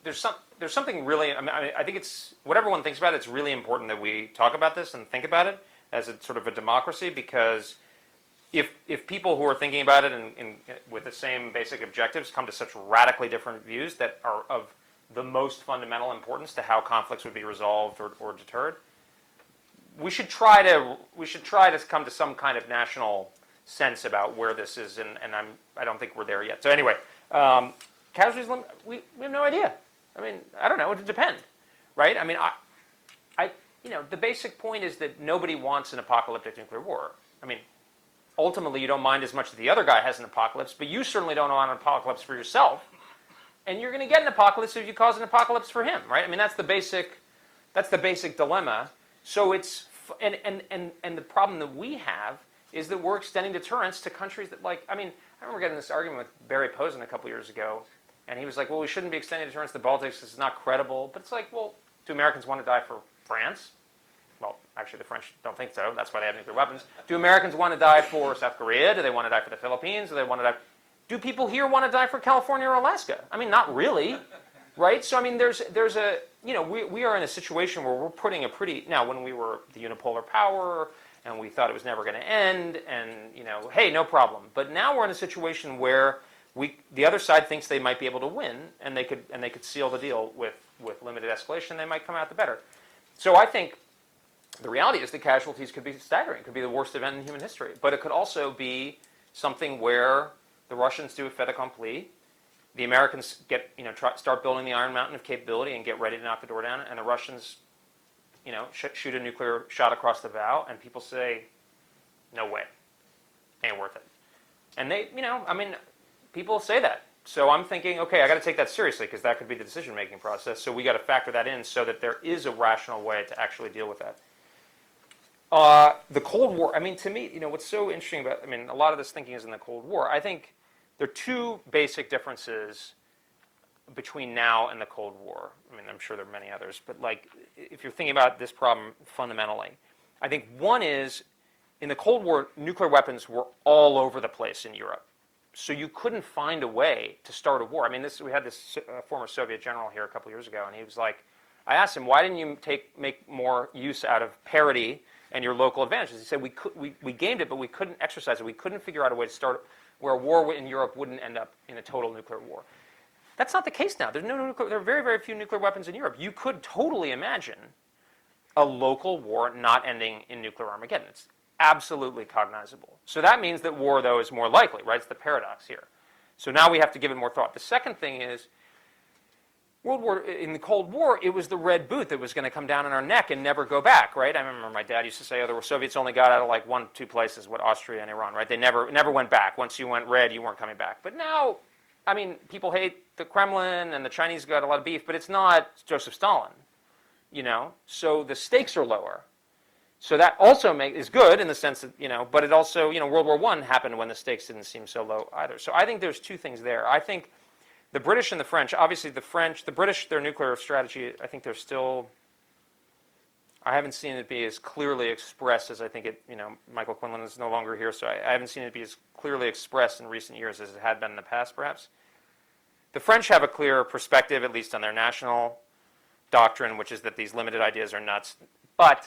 there's something really. I think it's what everyone thinks about. It's really important that we talk about this and think about it as a sort of a democracy, because if people who are thinking about it with the same basic objectives come to such radically different views that are of the most fundamental importance to how conflicts would be resolved or deterred, we should try to come to some kind of national sense about where this is, and I don't think we're there yet. So anyway, casualties, we have no idea. I mean, I don't know. It would depend, right? I mean, the basic point is that nobody wants an apocalyptic nuclear war. I mean, ultimately, you don't mind as much that the other guy has an apocalypse, but you certainly don't want an apocalypse for yourself. And you're going to get an apocalypse if you cause an apocalypse for him, right? I mean, that's the basic dilemma. So it's and the problem that we have is that we're extending deterrence to countries that, like, I mean, I remember getting this argument with Barry Posen a couple years ago, and he was like, well, we shouldn't be extending deterrence to the Baltics because it's not credible. But it's like, well, do Americans want to die for France? Well, actually, the French don't think so. That's why they have nuclear weapons. Do Americans want to die for South Korea? Do they want to die for the Philippines? Do they want to die? Do people here want to die for California or Alaska? I mean, not really, right? So, I mean, there's a, we are in a situation where we're putting a pretty, now when we were the unipolar power and we thought it was never going to end and, hey, no problem. But now we're in a situation where the other side thinks they might be able to win and they could seal the deal with limited escalation. They might come out the better. So I think the reality is the casualties could be staggering. It could be the worst event in human history. But it could also be something where the Russians do a fait accompli, the Americans start building the Iron Mountain of capability and get ready to knock the door down, and the Russians, shoot a nuclear shot across the bow, and people say, no way, ain't worth it. And they, people say that. So I'm thinking, okay, I got to take that seriously because that could be the decision-making process. So we got to factor that in so that there is a rational way to actually deal with that. The Cold War, to me, what's so interesting about, a lot of this thinking is in the Cold War. I think there are 2 basic differences between now and the Cold War. I mean, I'm sure there are many others, but like, if you're thinking about this problem fundamentally, I think one is, in the Cold War, nuclear weapons were all over the place in Europe. So you couldn't find a way to start a war. I mean, we had this former Soviet general here a couple years ago, and he was like, I asked him, why didn't you make more use out of parity and your local advantages? He said, we gamed it, but we couldn't exercise it. We couldn't figure out a way to start where a war in Europe wouldn't end up in a total nuclear war. That's not the case now. There are very, very few nuclear weapons in Europe. You could totally imagine a local war not ending in nuclear Armageddon. It's absolutely cognizable. So that means that war, though, is more likely, right? It's the paradox here. So now we have to give it more thought. The second thing is, in the Cold War, it was the red boot that was going to come down on our neck and never go back, right? I remember my dad used to say, the Soviets only got out of like 1-2 places, Austria and Iran, right? They never went back. Once you went red, you weren't coming back. But now, I mean, people hate the Kremlin and the Chinese got a lot of beef, but it's not Joseph Stalin, So the stakes are lower. So that also is good in the sense that, but it also, World War I happened when the stakes didn't seem so low either. So I think there's two things there. I think the British and the French, obviously the British, their nuclear strategy, I think they're still, I haven't seen it be as clearly expressed as I think it, Michael Quinlan is no longer here, so I haven't seen it be as clearly expressed in recent years as it had been in the past, perhaps. The French have a clear perspective, at least on their national doctrine, which is that these limited ideas are nuts, but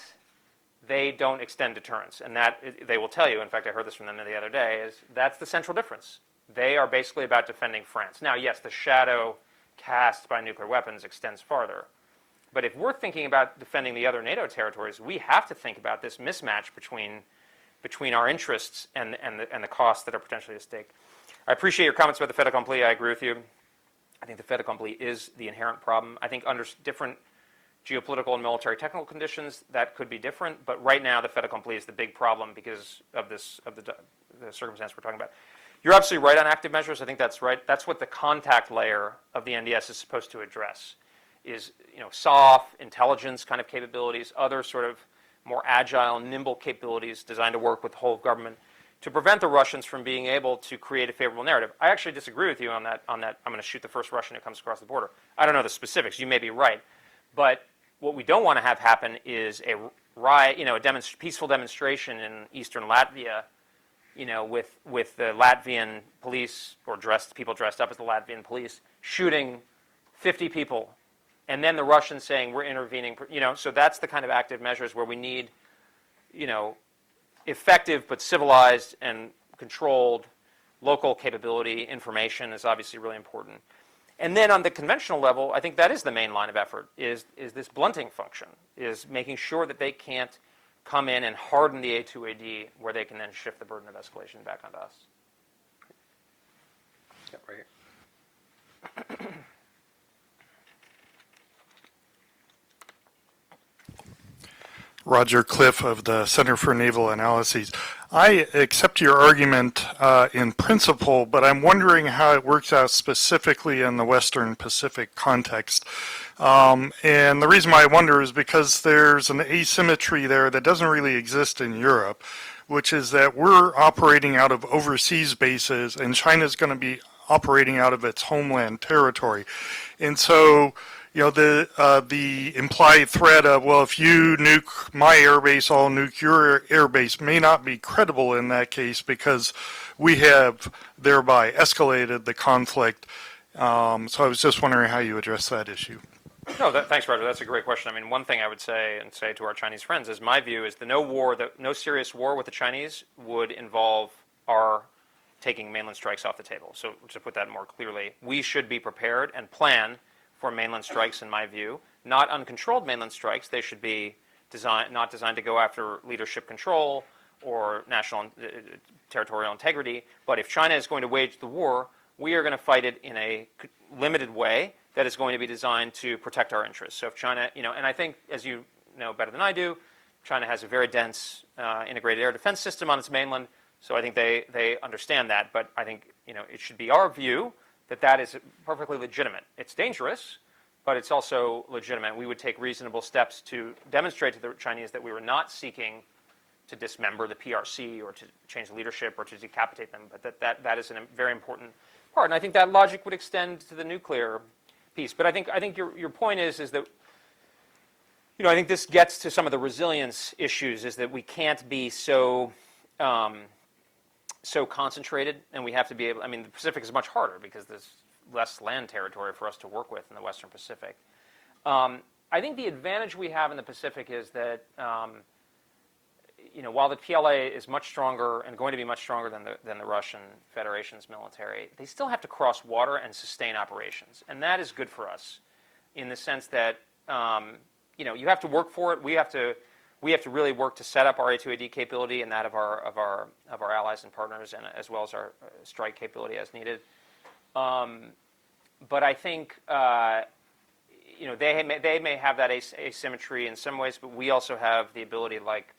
they don't extend deterrence, and that they will tell you, in fact, I heard this from them the other day, is that's the central difference. They are basically about defending France. Now, yes, the shadow cast by nuclear weapons extends farther. But if we're thinking about defending the other NATO territories, we have to think about this mismatch between our interests and the costs that are potentially at stake. I appreciate your comments about the fait accompli. I agree with you. I think the fait accompli is the inherent problem. I think under different geopolitical and military technical conditions, that could be different. But right now, the fait accompli is the big problem because of the circumstance we're talking about. You're absolutely right on active measures. I think that's right. That's what the contact layer of the NDS is supposed to address, is soft intelligence kind of capabilities, other sort of more agile, nimble capabilities designed to work with the whole of government to prevent the Russians from being able to create a favorable narrative. I actually disagree with you on that. I'm going to shoot the first Russian who comes across the border. I don't know the specifics. You may be right, but what we don't want to have happen is a riot, a peaceful demonstration in eastern Latvia, with the Latvian police or people dressed up as the Latvian police shooting 50 people, and then the Russians saying we're intervening. So that's the kind of active measures where we need, effective but civilized and controlled local capability. Information is obviously really important. And then on the conventional level, I think that is the main line of effort, is this blunting function, is making sure that they can't come in and harden the A2AD where they can then shift the burden of escalation back onto us. Yep, right here. Roger Cliff of the Center for Naval Analyses. I accept your argument in principle, but I'm wondering how it works out specifically in the Western Pacific context. And the reason why I wonder is because there's an asymmetry there that doesn't really exist in Europe, which is that we're operating out of overseas bases and China's going to be operating out of its homeland territory. And so, the implied threat of, well, if you nuke my airbase, I'll nuke your airbase may not be credible in that case because we have thereby escalated the conflict. So I was just wondering how you address that issue. No, thanks, Roger. That's a great question. I mean, one thing I would say to our Chinese friends is my view is no serious war with the Chinese would involve our taking mainland strikes off the table. So to put that more clearly, we should be prepared and plan for mainland strikes, in my view. Not uncontrolled mainland strikes. They should be not designed to go after leadership control or national territorial integrity. But if China is going to wage the war, we are going to fight it in a limited way that is going to be designed to protect our interests. So if China, and I think, as you know better than I do, China has a very dense integrated air defense system on its mainland. So I think they understand that. But I think it should be our view that is perfectly legitimate. It's dangerous, but it's also legitimate. We would take reasonable steps to demonstrate to the Chinese that we were not seeking to dismember the PRC or to change leadership or to decapitate them, but that is a very important part. And I think that logic would extend to the nuclear piece. But I think your point is that, I think this gets to some of the resilience issues, is that we can't be so concentrated, and we have to be able. I mean, the Pacific is much harder because there's less land territory for us to work with in the Western Pacific. I think the advantage we have in the Pacific is that, while the PLA is much stronger and going to be much stronger than the Russian Federation's military, they still have to cross water and sustain operations, and that is good for us, in the sense that you have to work for it. We have to really work to set up our A2AD capability and that of our allies and partners, and as well as our strike capability as needed. But I think they may have that asymmetry in some ways, but we also have the ability, like,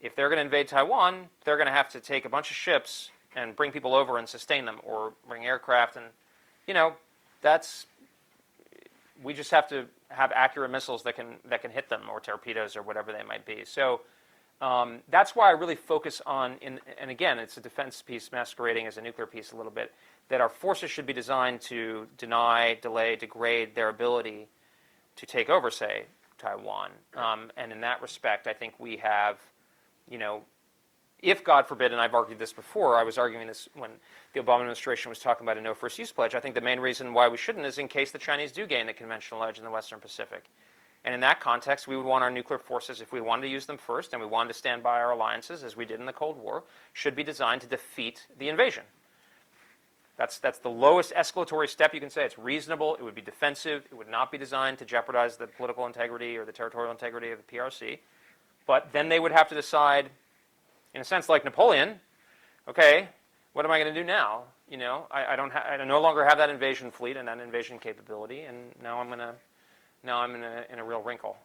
if they're going to invade Taiwan, they're going to have to take a bunch of ships and bring people over and sustain them, or bring aircraft, and we just have to have accurate missiles that can hit them, or torpedoes, or whatever they might be. So that's why I really focus on, and again, it's a defense piece masquerading as a nuclear piece a little bit, that our forces should be designed to deny, delay, degrade their ability to take over, say, Taiwan. And in that respect, I think we have, if, God forbid, and I've argued this before, I was arguing this when the Obama administration was talking about a no first use pledge, I think the main reason why we shouldn't is in case the Chinese do gain the conventional edge in the Western Pacific. And in that context, we would want our nuclear forces, if we wanted to use them first, and we wanted to stand by our alliances, as we did in the Cold War, should be designed to defeat the invasion. That's the lowest escalatory step you can say. It's reasonable. It would be defensive. It would not be designed to jeopardize the political integrity or the territorial integrity of the PRC. But then they would have to decide, in a sense like Napoleon, okay, what am I going to do now? I no longer have that invasion fleet and that invasion capability, and now I'm in a real wrinkle.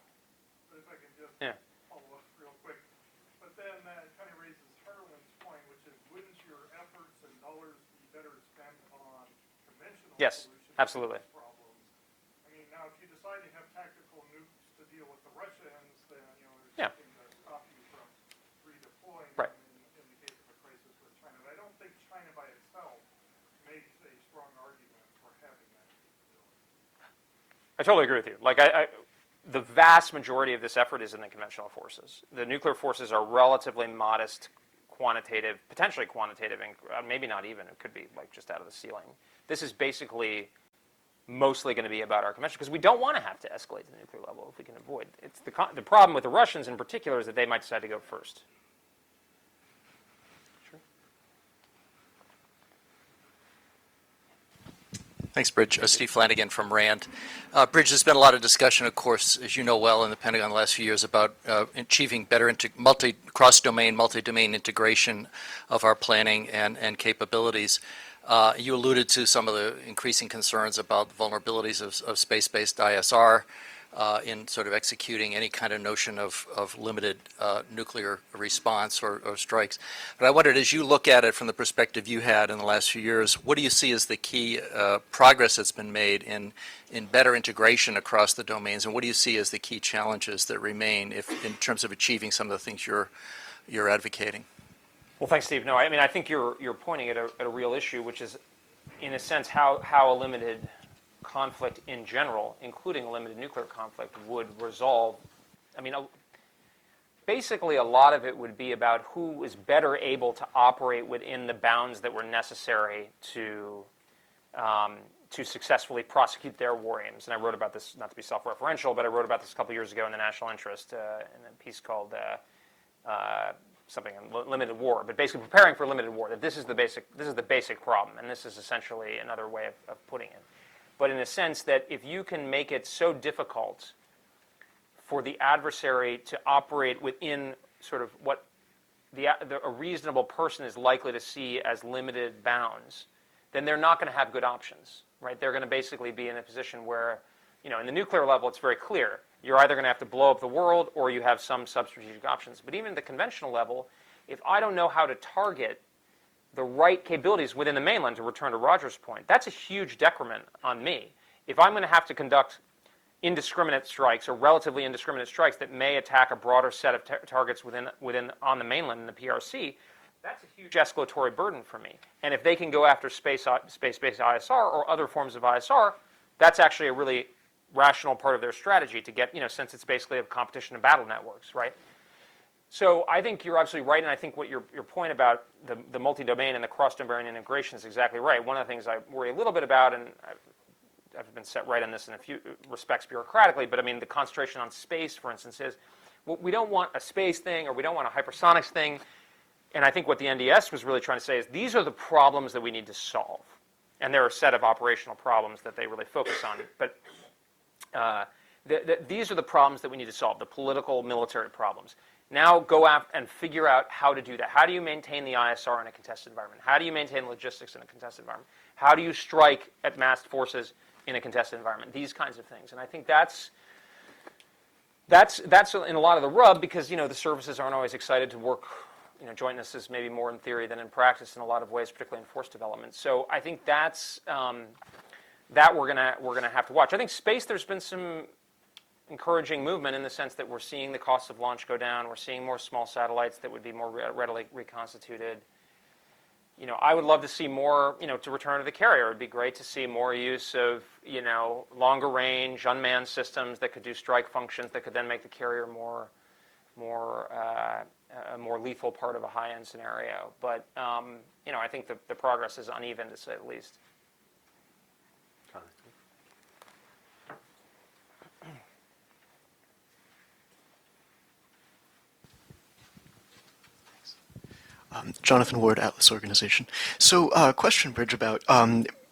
But if I can just follow up real quick. But then that kind of raises Harlan's point, which is, wouldn't your efforts and dollars be better spent on conventional Yes, solutions absolutely. to these problems? I mean, now, if you decide to have tactical nukes to deal with the Russians, then, there's something to stop you from redeploying Right. them in the case of a crisis with China. But I don't think China by itself makes a strong argument for having that capability. I totally agree with you. Like, the vast majority of this effort is in the conventional forces. The nuclear forces are relatively modest, quantitative, potentially quantitative, and maybe not even. It could be like just out of the ceiling. This is basically mostly going to be about our conventional, because we don't want to have to escalate to the nuclear level if we can avoid. It's the problem with the Russians in particular is that they might decide to go first. Thanks, Bridge. Steve Flanagan from RAND. Bridge, there's been a lot of discussion, of course, as you know well, in the Pentagon the last few years about achieving better cross-domain, multi-domain integration of our planning and capabilities. You alluded to some of the increasing concerns about the vulnerabilities of space-based ISR in sort of executing any kind of notion of limited nuclear response or strikes. But I wondered, as you look at it from the perspective you had in the last few years, what do you see as the key progress that's been made in better integration across the domains, and what do you see as the key challenges that remain in terms of achieving some of the things you're advocating? Well, thanks, Steve. No, I mean, I think you're pointing at a real issue, which is, in a sense, how a limited conflict in general, including a limited nuclear conflict, would resolve. I mean, basically, a lot of it would be about who is better able to operate within the bounds that were necessary to successfully prosecute their war aims. And I wrote about this, not to be self-referential, but I wrote about this a couple years ago in the National Interest in a piece called something on limited war, but basically preparing for limited war. That this is the basic problem, and this is essentially another way of putting it. But in a sense that if you can make it so difficult for the adversary to operate within sort of what a reasonable person is likely to see as limited bounds, then they're not going to have good options, right? They're going to basically be in a position where, in the nuclear level, it's very clear. You're either going to have to blow up the world or you have some sub-strategic options. But even at the conventional level, if I don't know how to target the right capabilities within the mainland, to return to Roger's point, that's a huge decrement on me. If I'm going to have to conduct indiscriminate strikes or relatively indiscriminate strikes that may attack a broader set of targets within on the mainland in the PRC, that's a huge escalatory burden for me. And if they can go after space-based ISR or other forms of ISR, that's actually a really rational part of their strategy to get, since it's basically a competition of battle networks, right? So I think you're absolutely right, and I think what your point about the multi-domain and the cross-domain integration is exactly right. One of the things I worry a little bit about, and I've been set right on this in a few respects bureaucratically, but I mean the concentration on space, for instance, is we don't want a space thing or we don't want a hypersonics thing. And I think what the NDS was really trying to say is these are the problems that we need to solve. And there are a set of operational problems that they really focus on. But these are the problems that we need to solve, the political, military problems. Now go out and figure out how to do that. How do you maintain the ISR in a contested environment? How do you maintain logistics in a contested environment? How do you strike at massed forces in a contested environment? These kinds of things. And I think that's in a lot of the rub because, the services aren't always excited to work. Jointness is maybe more in theory than in practice in a lot of ways, particularly in force development. So I think that's that we're gonna have to watch. I think space, there's been some encouraging movement in the sense that we're seeing the cost of launch go down. We're seeing more small satellites that would be more readily reconstituted. I would love to see more, to return to the carrier. It would be great to see more use of, longer range, unmanned systems that could do strike functions that could then make the carrier a more lethal part of a high-end scenario. But, I think the progress is uneven, to say the least. Jonathan Ward, Atlas Organization. So, question, Bridge, about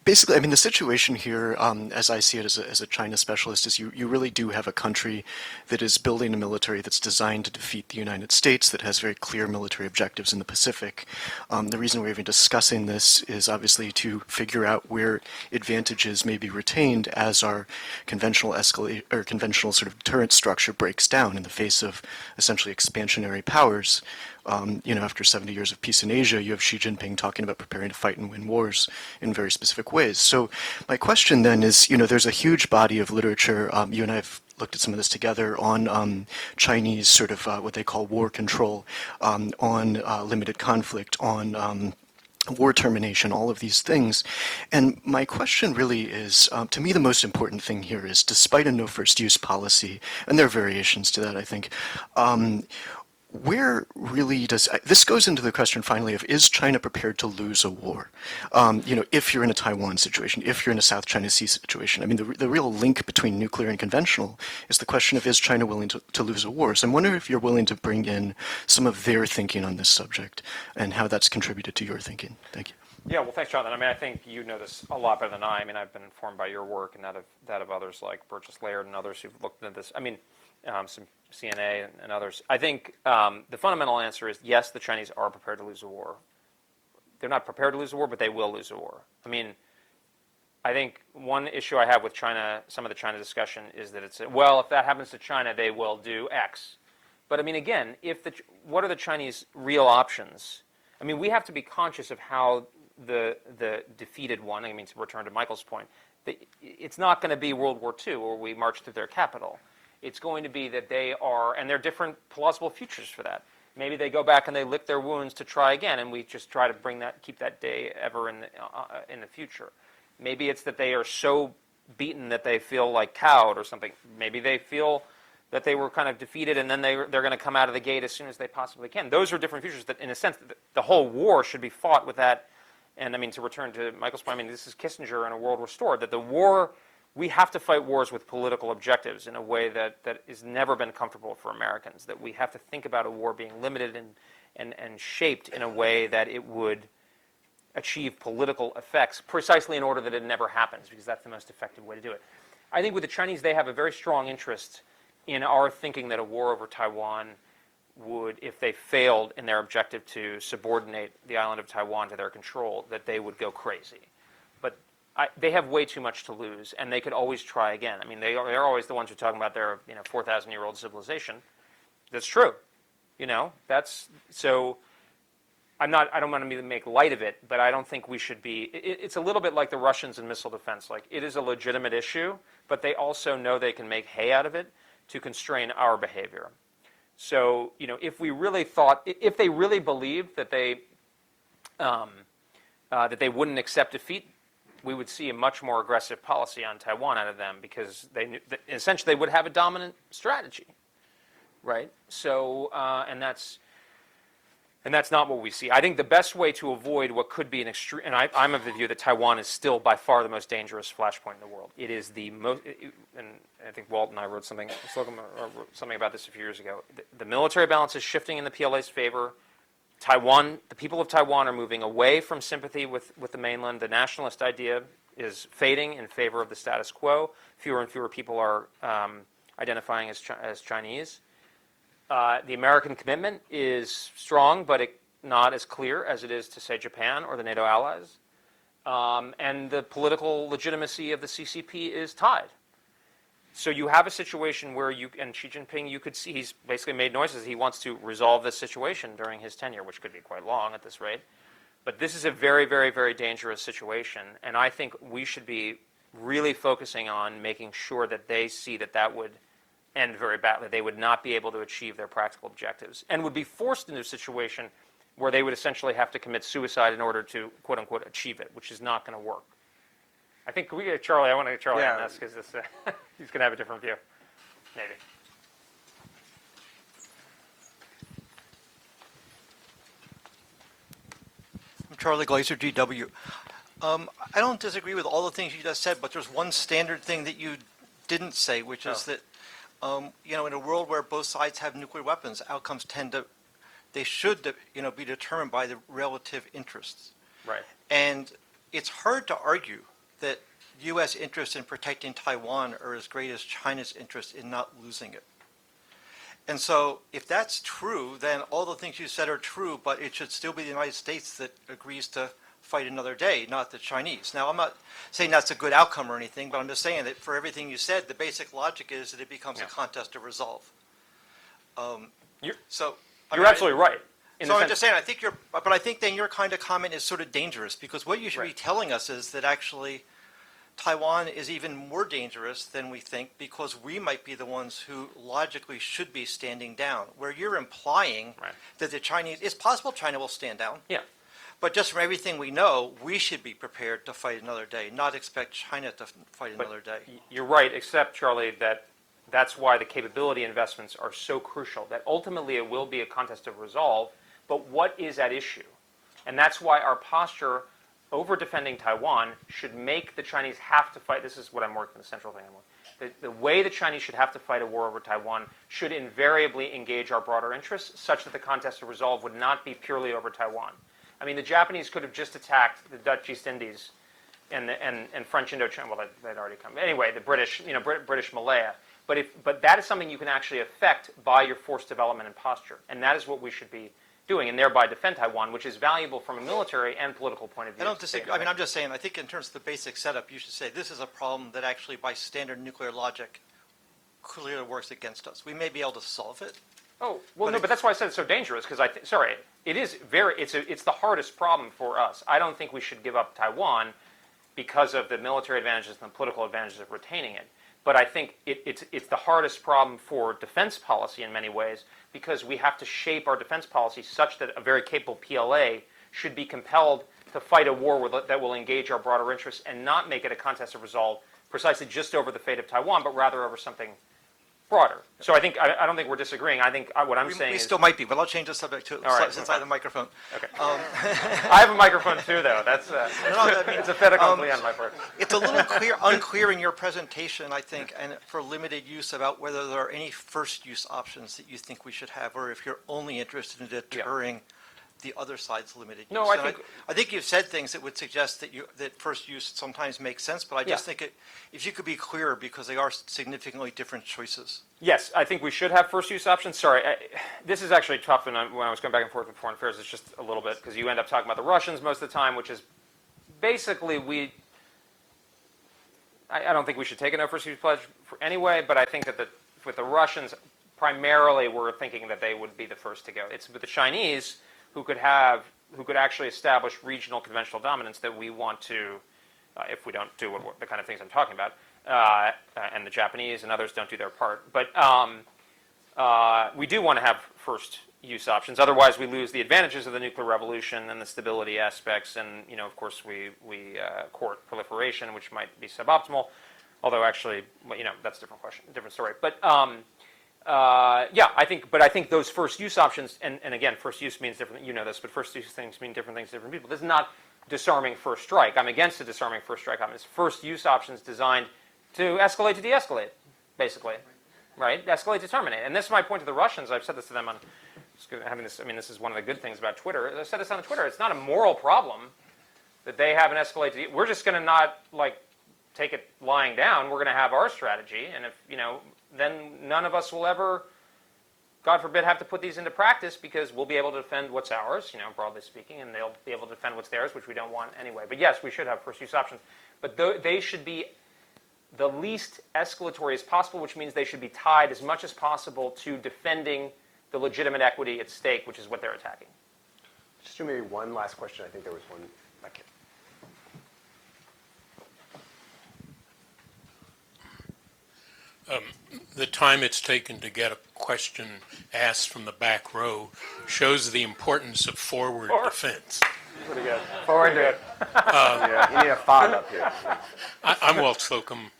basically, the situation here, as I see it as a China specialist, is you really do have a country that is building a military that's designed to defeat the United States, that has very clear military objectives in the Pacific. The reason we're even discussing this is obviously to figure out where advantages may be retained as our conventional conventional sort of deterrent structure breaks down in the face of essentially expansionary powers. After 70 years of peace in Asia, you have Xi Jinping talking about preparing to fight and win wars in very specific ways. So my question then is, there's a huge body of literature, you and I have looked at some of this together, on Chinese sort of what they call war control, on limited conflict, on war termination, all of these things. And my question really is, to me the most important thing here is, despite a no first use policy, and there are variations to that, I think, where really does this goes into the question finally of, is China prepared to lose a war? If you're in a Taiwan situation, if you're in a South China Sea situation, the real link between nuclear and conventional is the question of, is China willing to lose a war? So I'm wondering if you're willing to bring in some of their thinking on this subject and how that's contributed to your thinking. Thank you. Yeah, well, thanks, Jonathan. I think you know this a lot better than I. I've been informed by your work and that of others like Burgess Laird and others who've looked into this. Some CNA and others. I think the fundamental answer is yes, the Chinese are prepared to lose a war. They're not prepared to lose a war, but they will lose a war. I think one issue I have with China, some of the China discussion, is that it's, well, if that happens to China, they will do X. But again, what are the Chinese real options? We have to be conscious of how the defeated one, to return to Michael's point, it's not going to be World War II where we march through their capital. It's going to be that they are, and there are different plausible futures for that. Maybe they go back and they lick their wounds to try again, and we just try to keep that day ever in the future. Maybe it's that they are so beaten that they feel like cowed or something. Maybe they feel that they were kind of defeated, and then they're going to come out of the gate as soon as they possibly can. Those are different futures that, in a sense, the whole war should be fought with that. And to return to Michael's point, this is Kissinger in A World Restored, that the war. We have to fight wars with political objectives in a way that has never been comfortable for Americans, that we have to think about a war being limited and shaped in a way that it would achieve political effects precisely in order that it never happens, because that's the most effective way to do it. I think with the Chinese, they have a very strong interest in our thinking that a war over Taiwan would, if they failed in their objective to subordinate the island of Taiwan to their control, that they would go crazy. But they have way too much to lose, and they could always try again. They're always the ones who are talking about their 4,000-year-old civilization. That's true. That's so. I don't want to make light of it, but I don't think we should be. It's a little bit like the Russians in missile defense. Like, it is a legitimate issue, but they also know they can make hay out of it to constrain our behavior. So, if we really thought, if they really believed that they wouldn't accept defeat, we would see a much more aggressive policy on Taiwan out of them because essentially they would have a dominant strategy, right? So, and that's not what we see. I think the best way to avoid what could be an extreme, and I'm of the view that Taiwan is still by far the most dangerous flashpoint in the world. It is the most, and I think Walt and I wrote something about this a few years ago. The military balance is shifting in the PLA's favor. Taiwan, the people of Taiwan are moving away from sympathy with the mainland. The nationalist idea is fading in favor of the status quo. Fewer and fewer people are identifying as Chinese. The American commitment is strong, but not as clear as it is to, say, Japan or the NATO allies. And the political legitimacy of the CCP is tied. So you have a situation where and Xi Jinping, you could see he's basically made noises. He wants to resolve this situation during his tenure, which could be quite long at this rate. But this is a very, very, very dangerous situation. And I think we should be really focusing on making sure that they see that would end very badly. They would not be able to achieve their practical objectives and would be forced into a situation where they would essentially have to commit suicide in order to, quote unquote, achieve it, which is not going to work. I think, can we get Charlie? I want to get Charlie on this because he's going to have a different view, maybe. I'm Charlie Glaser, GW. I don't disagree with all the things you just said, but there's one standard thing that you didn't say, which is that, in a world where both sides have nuclear weapons, outcomes should be determined by the relative interests. Right. And it's hard to argue that U.S. interests in protecting Taiwan are as great as China's interest in not losing it. And so if that's true, then all the things you said are true, but it should still be the United States that agrees to fight another day, not the Chinese. Now, I'm not saying that's a good outcome or anything, but I'm just saying that for everything you said, the basic logic is that it becomes a contest of resolve. You're I'm absolutely right. So I'm just saying, I think then your kind of comment is sort of dangerous, because what you should be telling us is that actually Taiwan is even more dangerous than we think, because we might be the ones who logically should be standing down, where you're implying that the Chinese, it's possible China will stand down. Yeah. But just from everything we know, we should be prepared to fight another day, not expect China to fight another day. You're right, except, Charlie, that's why the capability investments are so crucial, that ultimately it will be a contest of resolve, but what is at issue? And that's why our posture over defending Taiwan should make the Chinese have to fight. This is what I'm working, the central thing I'm working. The way the Chinese should have to fight a war over Taiwan should invariably engage our broader interests, such that the contest of resolve would not be purely over Taiwan. I mean, the Japanese could have just attacked the Dutch East Indies and French Indochina. Well, they'd already come. Anyway, the British, British Malaya. But that is something you can actually affect by your force development and posture, and that is what we should be doing, and thereby defend Taiwan, which is valuable from a military and political point of view. I don't disagree. I mean, I'm just saying, I think in terms of the basic setup, you should say this is a problem that actually, by standard nuclear logic, clearly works against us. We may be able to solve it. Oh, well, no, but that's why I said it's so dangerous, because it's the hardest problem for us. I don't think we should give up Taiwan because of the military advantages and the political advantages of retaining it. But I think it's the hardest problem for defense policy in many ways, because we have to shape our defense policy such that a very capable PLA should be compelled to fight a war that will engage our broader interests and not make it a contest of resolve precisely just over the fate of Taiwan, but rather over something broader. So I don't think we're disagreeing. I think what I'm saying is... We still might be, but I'll change the subject to since I have the microphone. Okay. I have a microphone too, though. That's it's a fait accompli on my part. It's a little unclear in your presentation, I think, and for limited use, about whether there are any first-use options that you think we should have, or if you're only interested in deterring the other side's limited use. No, I think you've said things that would suggest that first use sometimes makes sense, but I just think if you could be clearer, because they are significantly different choices. Yes, I think we should have first use options. Sorry, this is actually tough, and when I was going back and forth with foreign affairs, it's just a little bit, because you end up talking about the Russians most of the time, which is basically I don't think we should take a no first use pledge anyway, but I think that with the Russians, primarily we're thinking that they would be the first to go. It's with the Chinese, who could actually establish regional conventional dominance, that we want to, if we don't do the kind of things I'm talking about, and the Japanese and others don't do their part. But we do want to have first use options. Otherwise, we lose the advantages of the nuclear revolution and the stability aspects, and of course, we court proliferation, which might be suboptimal. Although, actually, that's a different question, different story. But yeah, I think those first use options, and again, first use means different. You know this, but first use things mean different things to different people. This is not disarming first strike. I'm against a disarming first strike. It's first use options designed to escalate to de-escalate, basically, right? Escalate to terminate. And this is my point to the Russians. I've said this to them on having this. I mean, this is one of the good things about Twitter. I said this on Twitter. It's not a moral problem that they have an escalate to. We're just going to not take it lying down. We're going to have our strategy, and if then none of us will ever, God forbid, have to put these into practice because we'll be able to defend what's ours, broadly speaking, and they'll be able to defend what's theirs, which we don't want anyway. But yes, we should have first use options, but they should be the least escalatory as possible, which means they should be tied as much as possible to defending the legitimate equity at stake, which is what they're attacking. Just do maybe one last question. I think there was one back here. The time it's taken to get a question asked from the back row shows the importance of forward defense. Pretty good. Forward good. Yeah, you need a fog up here. I'm Walt Slocum,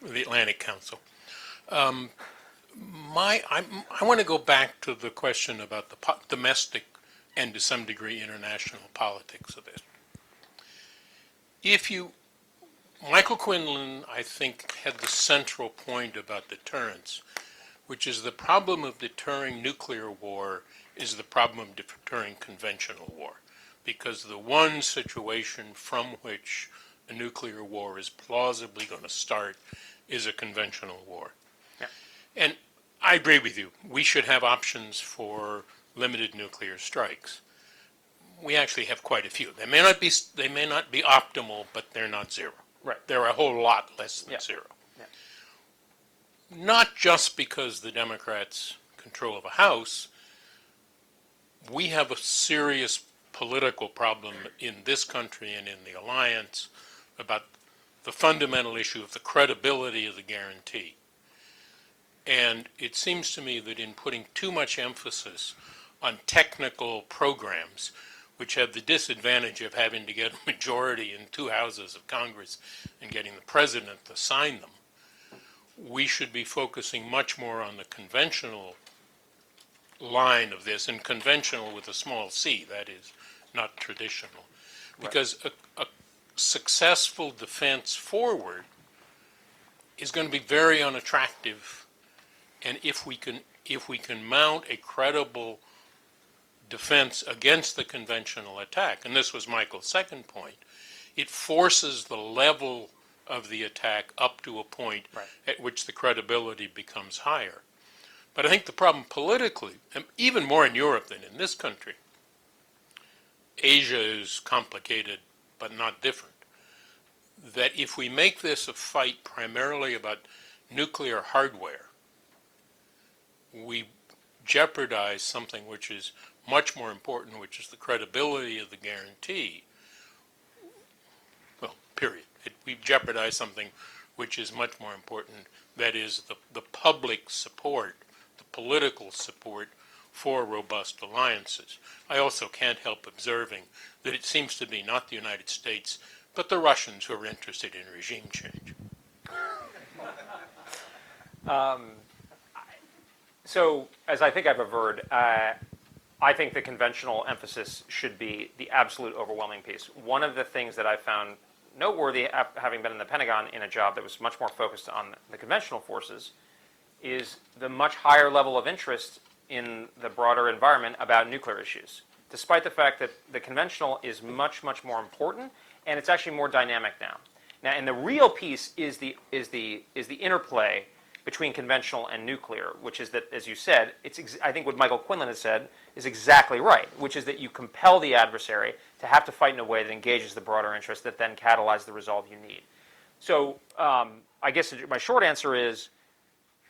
the Atlantic Council. I want to go back to the question about the domestic and to some degree international politics of this. Michael Quinlan, I think, had the central point about deterrence, which is the problem of deterring nuclear war is the problem of deterring conventional war, because the one situation from which a nuclear war is plausibly going to start is a conventional war. Yeah. And I agree with you. We should have options for limited nuclear strikes. We actually have quite a few. They may not be optimal, but they're not zero. Right. They're a whole lot less than zero. Yeah. Not just because the Democrats control the House. We have a serious political problem in this country and in the alliance about the fundamental issue of the credibility of the guarantee. And it seems to me that in putting too much emphasis on technical programs, which have the disadvantage of having to get a majority in two houses of Congress and getting the president to sign them, we should be focusing much more on the conventional line of this, and conventional with a small c, that is, not traditional. Because a successful defense forward is going to be very unattractive, and if we can mount a credible defense against the conventional attack, and this was Michael's second point, it forces the level of the attack up to a point at which the credibility becomes higher. But I think the problem politically, and even more in Europe than in this country, Asia is complicated but not different, that if we make this a fight primarily about nuclear hardware, we jeopardize something which is much more important, which is the credibility of the guarantee. Well, period. We jeopardize something which is much more important, that is the public support, the political support for robust alliances. I also can't help observing that it seems to be not the United States, but the Russians who are interested in regime change. So, as I think I've averred, I think the conventional emphasis should be the absolute overwhelming piece. One of the things that I found noteworthy, having been in the Pentagon in a job that was much more focused on the conventional forces, is the much higher level of interest in the broader environment about nuclear issues, despite the fact that the conventional is much, much more important, and it's actually more dynamic now. And the real piece is the interplay between conventional and nuclear, which is that, as you said, I think what Michael Quinlan has said is exactly right, which is that you compel the adversary to have to fight in a way that engages the broader interest that then catalyzes the resolve you need. So I guess my short answer is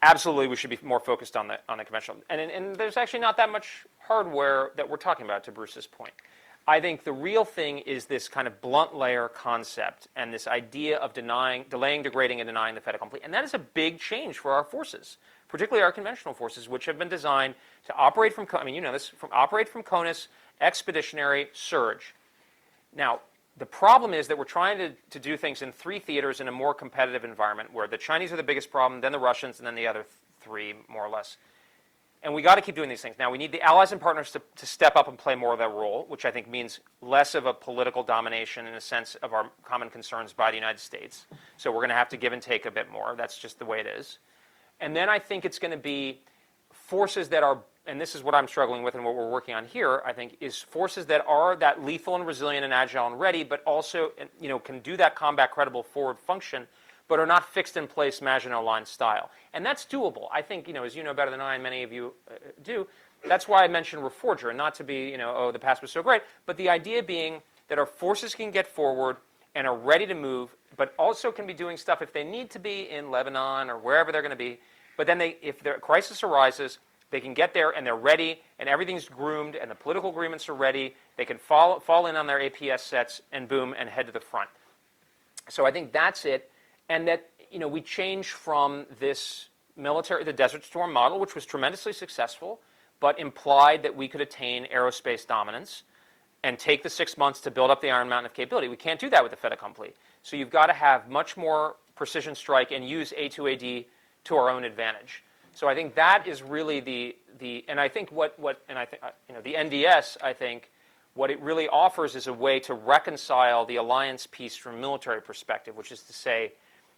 absolutely we should be more focused on the conventional. And there's actually not that much hardware that we're talking about, to Bruce's point. I think the real thing is this kind of blunt layer concept and this idea of delaying, degrading, and denying the fait accompli. And that is a big change for our forces, particularly our conventional forces, which have been designed to operate from, I mean, you know this, operate from CONUS, expeditionary, surge. Now, the problem is that we're trying to do things in 3 theaters in a more competitive environment where the Chinese are the biggest problem, then the Russians, and then the other 3, more or less. And we got to keep doing these things. Now, we need the allies and partners to step up and play more of that role, which I think means less of a political domination in a sense of our common concerns by the United States. So we're going to have to give and take a bit more. That's just the way it is. And then I think it's going to be forces that are, and this is what I'm struggling with and what we're working on here, I think, is forces that are that lethal and resilient and agile and ready, but also, you know, can do that combat credible forward function, but are not fixed in place Maginot Line style. And that's doable. I think, you know, as you know better than I and many of you do, that's why I mentioned Reforger, and not to be, you know, oh, the past was so great, but the idea being that our forces can get forward and are ready to move, but also can be doing stuff if they need to be in Lebanon or wherever they're going to be. But then if the crisis arises, they can get there and they're ready and everything's groomed and the political agreements are ready. They can fall in on their APS sets and boom and head to the front. So I think that's it. And that, you know, we change from this military, the Desert Storm model, which was tremendously successful, but implied that we could attain aerospace dominance and take the 6 months to build up the Iron Mountain of capability. We can't do that with the fait accompli. So you've got to have much more precision strike and use A2AD to our own advantage. So I think that is really the and I think you know, the NDS, I think, what it really offers is a way to reconcile the alliance piece from a military perspective, which is to say,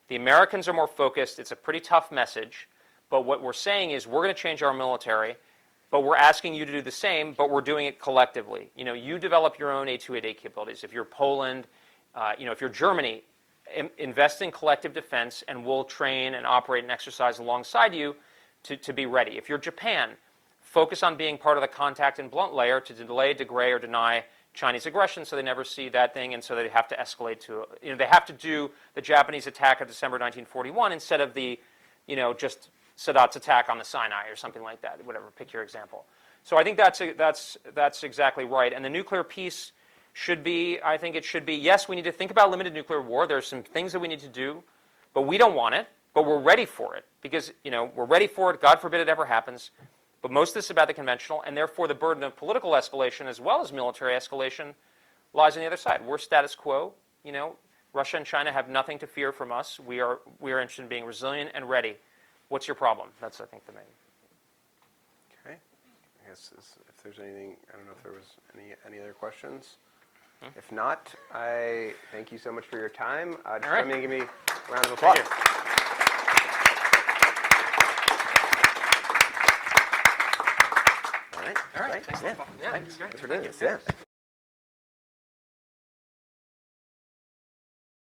the Americans are more focused. It's a pretty tough message. But what we're saying is we're going to change our military, but we're asking you to do the same, but we're doing it collectively. You know, you develop your own A2AD capabilities. If you're Poland, you know, if you're Germany, invest in collective defense, and we'll train and operate and exercise alongside you to be ready. If you're Japan, focus on being part of the contact and blunt layer to delay, degrade, or deny Chinese aggression, so they never see that thing, and so they have to escalate to, you know, they have to do the Japanese attack of December 1941 instead of the, you know, just Sadat's attack on the Sinai or something like that, whatever, pick your example. So I think that's exactly right. And the nuclear piece should be, I think it should be, yes, we need to think about limited nuclear war. There's some things that we need to do, but we don't want it, but we're ready for it because, you know, we're ready for it. God forbid it ever happens. But most of this is about the conventional, and therefore the burden of political escalation as well as military escalation lies on the other side. We're status quo. You know, Russia and China have nothing to fear from us. We are interested in being resilient and ready. What's your problem? That's, I think, the main. Okay. I guess if there's anything, I don't know if there was any other questions. If not, I thank you so much for your time. Just right. Let me give me a round of applause. All right. All right. Thanks. Thanks, Paul. Yeah, Thanks. great. Thanks for doing this. Yeah.